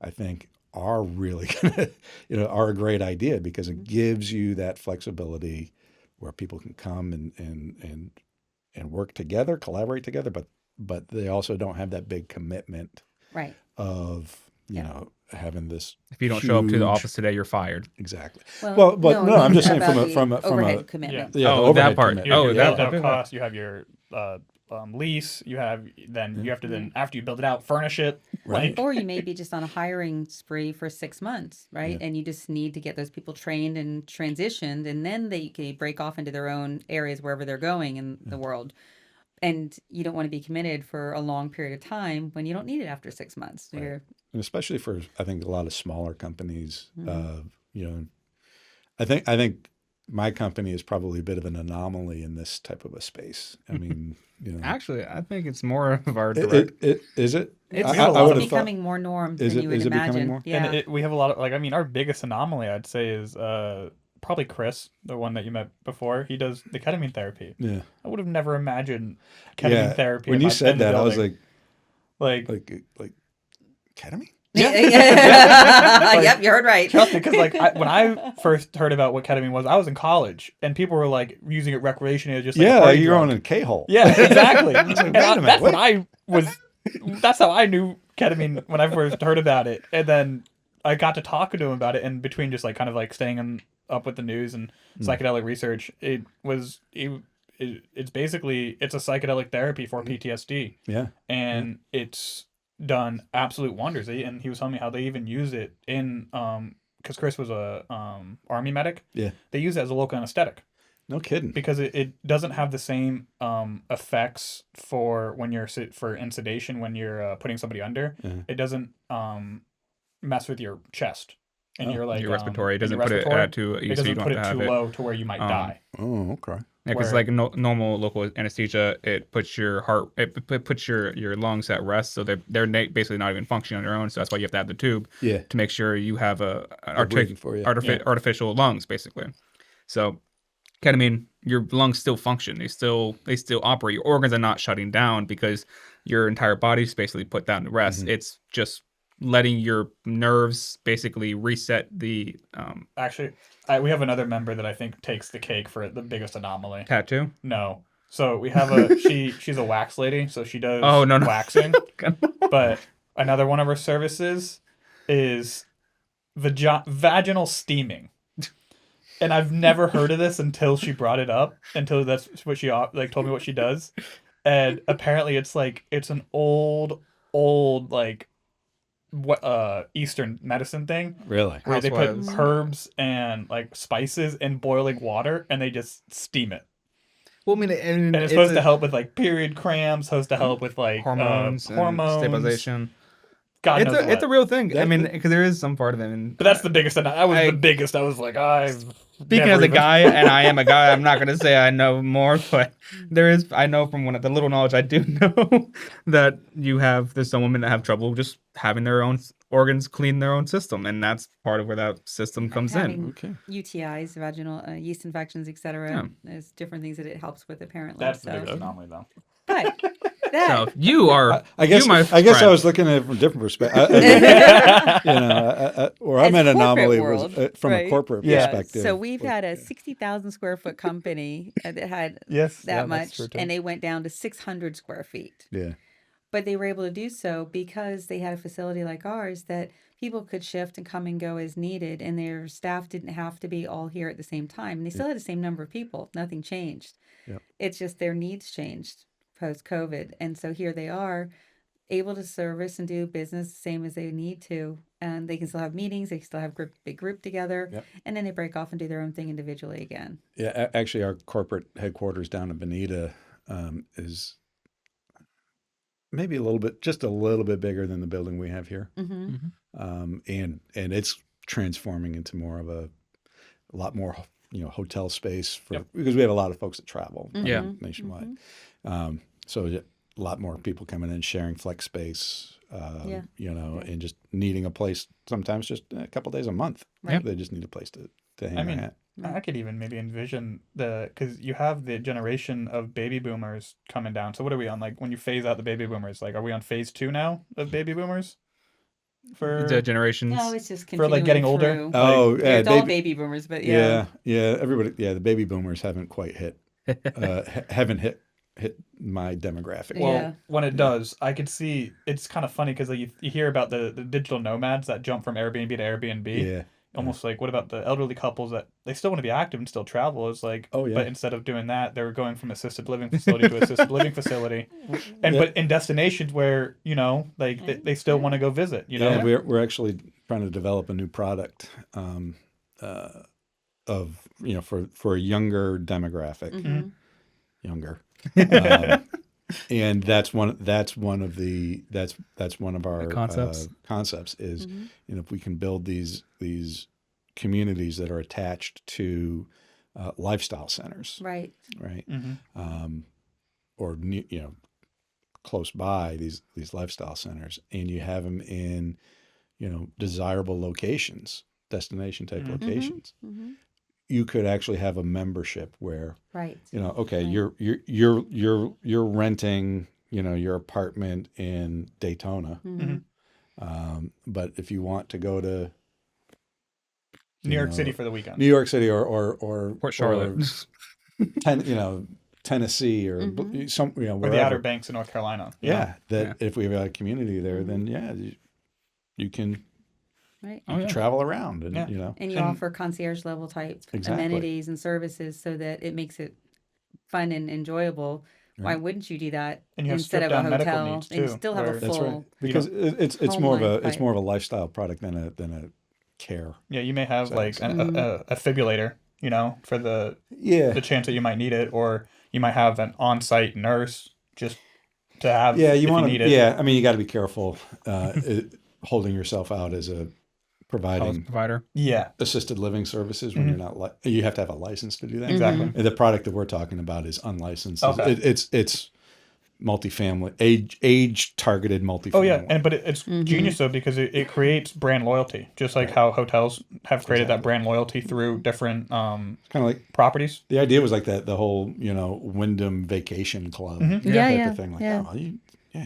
I think, are really are a great idea, because it gives you that flexibility where people can come and work together, collaborate together, but they also don't have that big commitment Right. of having this. If you don't show up to the huge- office today, you're fired. Exactly. Well, But no, I'm just saying about from the a overhead commitment. yeah, Oh, the that overhead part. commitment. You have Oh, your that build-out part. cost. You have your lease. You have you have to then, after you build it out, furnish it. Right. Or you may be just on a hiring spree for 6 months, right? And you just need to get those people trained and transitioned, and then they can break off into their own areas wherever they're going in the world. And you don't want to be committed for a long period of time when you don't need it after 6 months. Right. You're, And especially for, I think, a lot of smaller companies, I think my company is probably a bit of an anomaly in this type of a space. I mean, Actually, I think it's more of our direct. Is it? It's I a lot would it's have thought. becoming more norm Is than it- you would is it becoming imagine. more? Yeah. And we have a lot of, our biggest anomaly, I'd say, is probably Chris, the one that you met before. He does the ketamine therapy. Yeah. I would have never imagined ketamine therapy. When in you my- said in the that, I was building. like like ketamine? Yep, you heard right. trust me, because when I first heard about what ketamine was, I was in college, and people were like using it recreationally, just like a Yeah, party you're drug. on a K-hole. Yeah, exactly. like, And wait a minute, that's wait. what I was. That's how I knew ketamine when I first heard about it, and then I got to talking to him about it. And between just kind of staying up with the news and psychedelic research, it's basically it's a psychedelic therapy for PTSD, Yeah. and it's done absolute wonders. And he was telling me how they even use it in because Chris was a army medic. Yeah. They use it as a local anesthetic. No kidding. Because it doesn't have the same effects for when you're in sedation when you're putting somebody under. Yeah. It doesn't mess with your chest and your Your respiratory. It and doesn't your put it respiratory. at too. It So you doesn't don't put have it to too have it. low to where you might die. Oh, okay. Yeah, because where- normal local anesthesia, it puts your heart, it puts your lungs at rest, so they're basically not even functioning on their own. So that's why you have to have the tube Yeah. to make sure you have an breathing for you. artificial lungs, basically. So ketamine, your lungs still function. They still operate. Your organs are not shutting down because your entire body's basically put down to rest. It's just letting your nerves basically reset the Actually, we have another member that I think takes the cake for the biggest anomaly. tattoo. No. So we have she's a wax lady, so she does Oh, no. waxing. But another one of her services is vaginal steaming. And I've never heard of this until she brought it up, until that's what she told me what she does. And apparently it's an old Eastern medicine thing Really? where they put Housewives. herbs and spices in boiling water and they just steam it. Well, I mean, And it's supposed to help with like period cramps, supposed to help with like hormones, and hormones, stabilization. God knows It's a what. real thing. I That- mean, because there is some part of it. And But that's the biggest. And I was I- the biggest. I was like, speaking as a guy, and I am a guy, I'm not going to say I know more, but I know from the little knowledge I do know that there's some women that have trouble just having their own organs clean their own system, and that's part of where that system comes in. Having Okay. UTIs, vaginal yeast infections, etc. There's different things that it helps with apparently. That's the so. biggest anomaly, though. But So that, you are, I guess my I guess I friend. was looking at it from a different perspective. Where I'm As an corporate anomaly world, was from right? a corporate Yeah. perspective. so we've had a 60,000 square foot company that had Yes, that yeah, that's much, true, too. and they went down to 600 square feet. Yeah. But they were able to do so because they had a facility like ours that people could shift and come and go as needed, and their staff didn't have to be all here at the same time. And they still had the same number of people. Nothing changed. Yep. It's just their needs changed post-COVID. And so here they are able to service and do business the same as they need to. And they can still have meetings. They can still have big group together. Yep. And then they break off and do their own thing individually again. Yeah. Actually, our corporate headquarters down in Bonita is maybe just a little bit bigger than the building we have here. Mm-hmm. And it's transforming into more of a lot more, hotel space because we have a lot of folks that travel Yeah. nationwide. So a lot more people coming in, sharing flex space, and just needing a place sometimes just a couple days a month. Right. They just need a place to hang I their mean, hat. I could even maybe envision because you have the generation of baby boomers coming down. So what are we on? Like when you phase out the baby boomers, like are we on phase 2 now of baby boomers? For The generations. No, it's just For, continuing like, getting older? through. Oh, yeah. It's all baby boomers, but yeah. Everybody. Yeah, the baby boomers haven't quite hit my demographic. Yeah. Well, when it does, I could see it's kind of funny because like, you hear about the digital nomads that jump from Airbnb to Airbnb. Yeah. Almost like, what about the elderly couples that they still want to be active and still travel? It's like, Oh, yeah. but instead of doing that, they were going from assisted living facility to assisted living facility, and but in destinations where they still want to go visit. Yeah, we're actually trying to develop a new product of for a younger demographic, Mm-hmm. younger, and that's one of our concepts is if we can build these communities that are attached to lifestyle centers, Right. or close by these lifestyle centers, and you have them in desirable locations, destination type locations. Mm-hmm. You could actually have a membership where Right. okay, Right. you're renting your apartment in Daytona, but if you want to go to New York City for the weekend. New York City or Port Charlotte. Tennessee or some or the wherever. Outer Banks in North Carolina. If we have a community there, then you can Right. travel around and And you offer concierge level type Exactly. amenities and services so that it makes it fun and enjoyable. Why wouldn't you do that And you have instead of a stripped-down medical hotel needs, and you too, still have a where- That's full right. Because it's home more of life, it's right. more of a lifestyle product than a care. Yeah, you may have like Mm-hmm. a fibrillator, for the Yeah. chance that you might need it, or you might have an on-site nurse just to have. Yeah, if you want need to. it. Yeah, I mean, you got to be careful holding yourself out as a House providing provider. Yeah, assisted living services when you're not you have to have a license to do that. exactly. And the product that we're talking about is unlicensed. Okay. It's multifamily, age targeted multifamily. Oh yeah, but it's genius though because it creates brand loyalty, just like how hotels have created that brand loyalty through different kind of like properties. the idea was like that the whole Wyndham Vacation Club type of thing. Like, oh,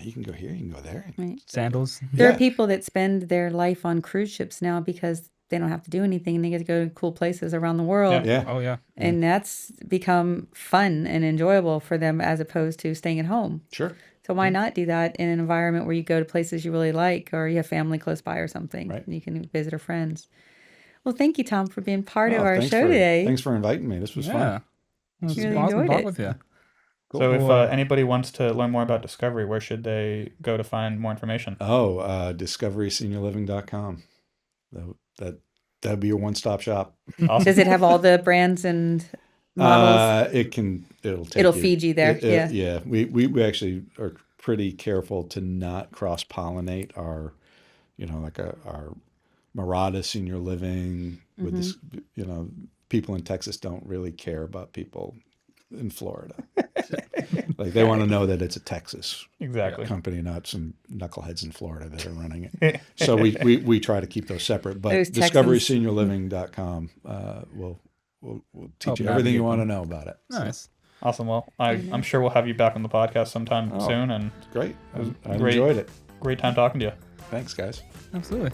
you can go here, you can go there. Right. Sandals. There are people that spend their life on cruise ships now because they don't have to do anything and they get to go to cool places around the world. Yeah. Oh yeah. And that's become fun and enjoyable for them as opposed to staying at home. Sure. So why not do that in an environment where you go to places you really like or you have family close by or something. Right. And you can visit our friends. Well, thank you, Tom, for being part of Oh, our thanks show today. Thanks for inviting me. This was fun. Yeah. It was Really awesome enjoyed talk it. with you. Cool. So if anybody wants to learn more about Discovery, where should they go to find more information? Oh, discoveryseniorliving.com. That'd be your one-stop shop. Awesome. Does it have all the brands and models? It'll take It'll you, feed you there. Yeah. Yeah. We actually are pretty careful to not cross pollinate our, like our Marada senior living with this, people in Texas don't really care about people in Florida. Like they want to know that it's a Texas Exactly. company, not some knuckleheads in Florida that are running it. So we try to keep those separate. But Those discoveryseniorliving.com will teach you everything you want to know about it. Nice. Awesome. Well, I'm sure we'll have you back on the podcast sometime soon. And Great. I great. enjoyed it. Great time talking to you. Thanks, guys. Absolutely.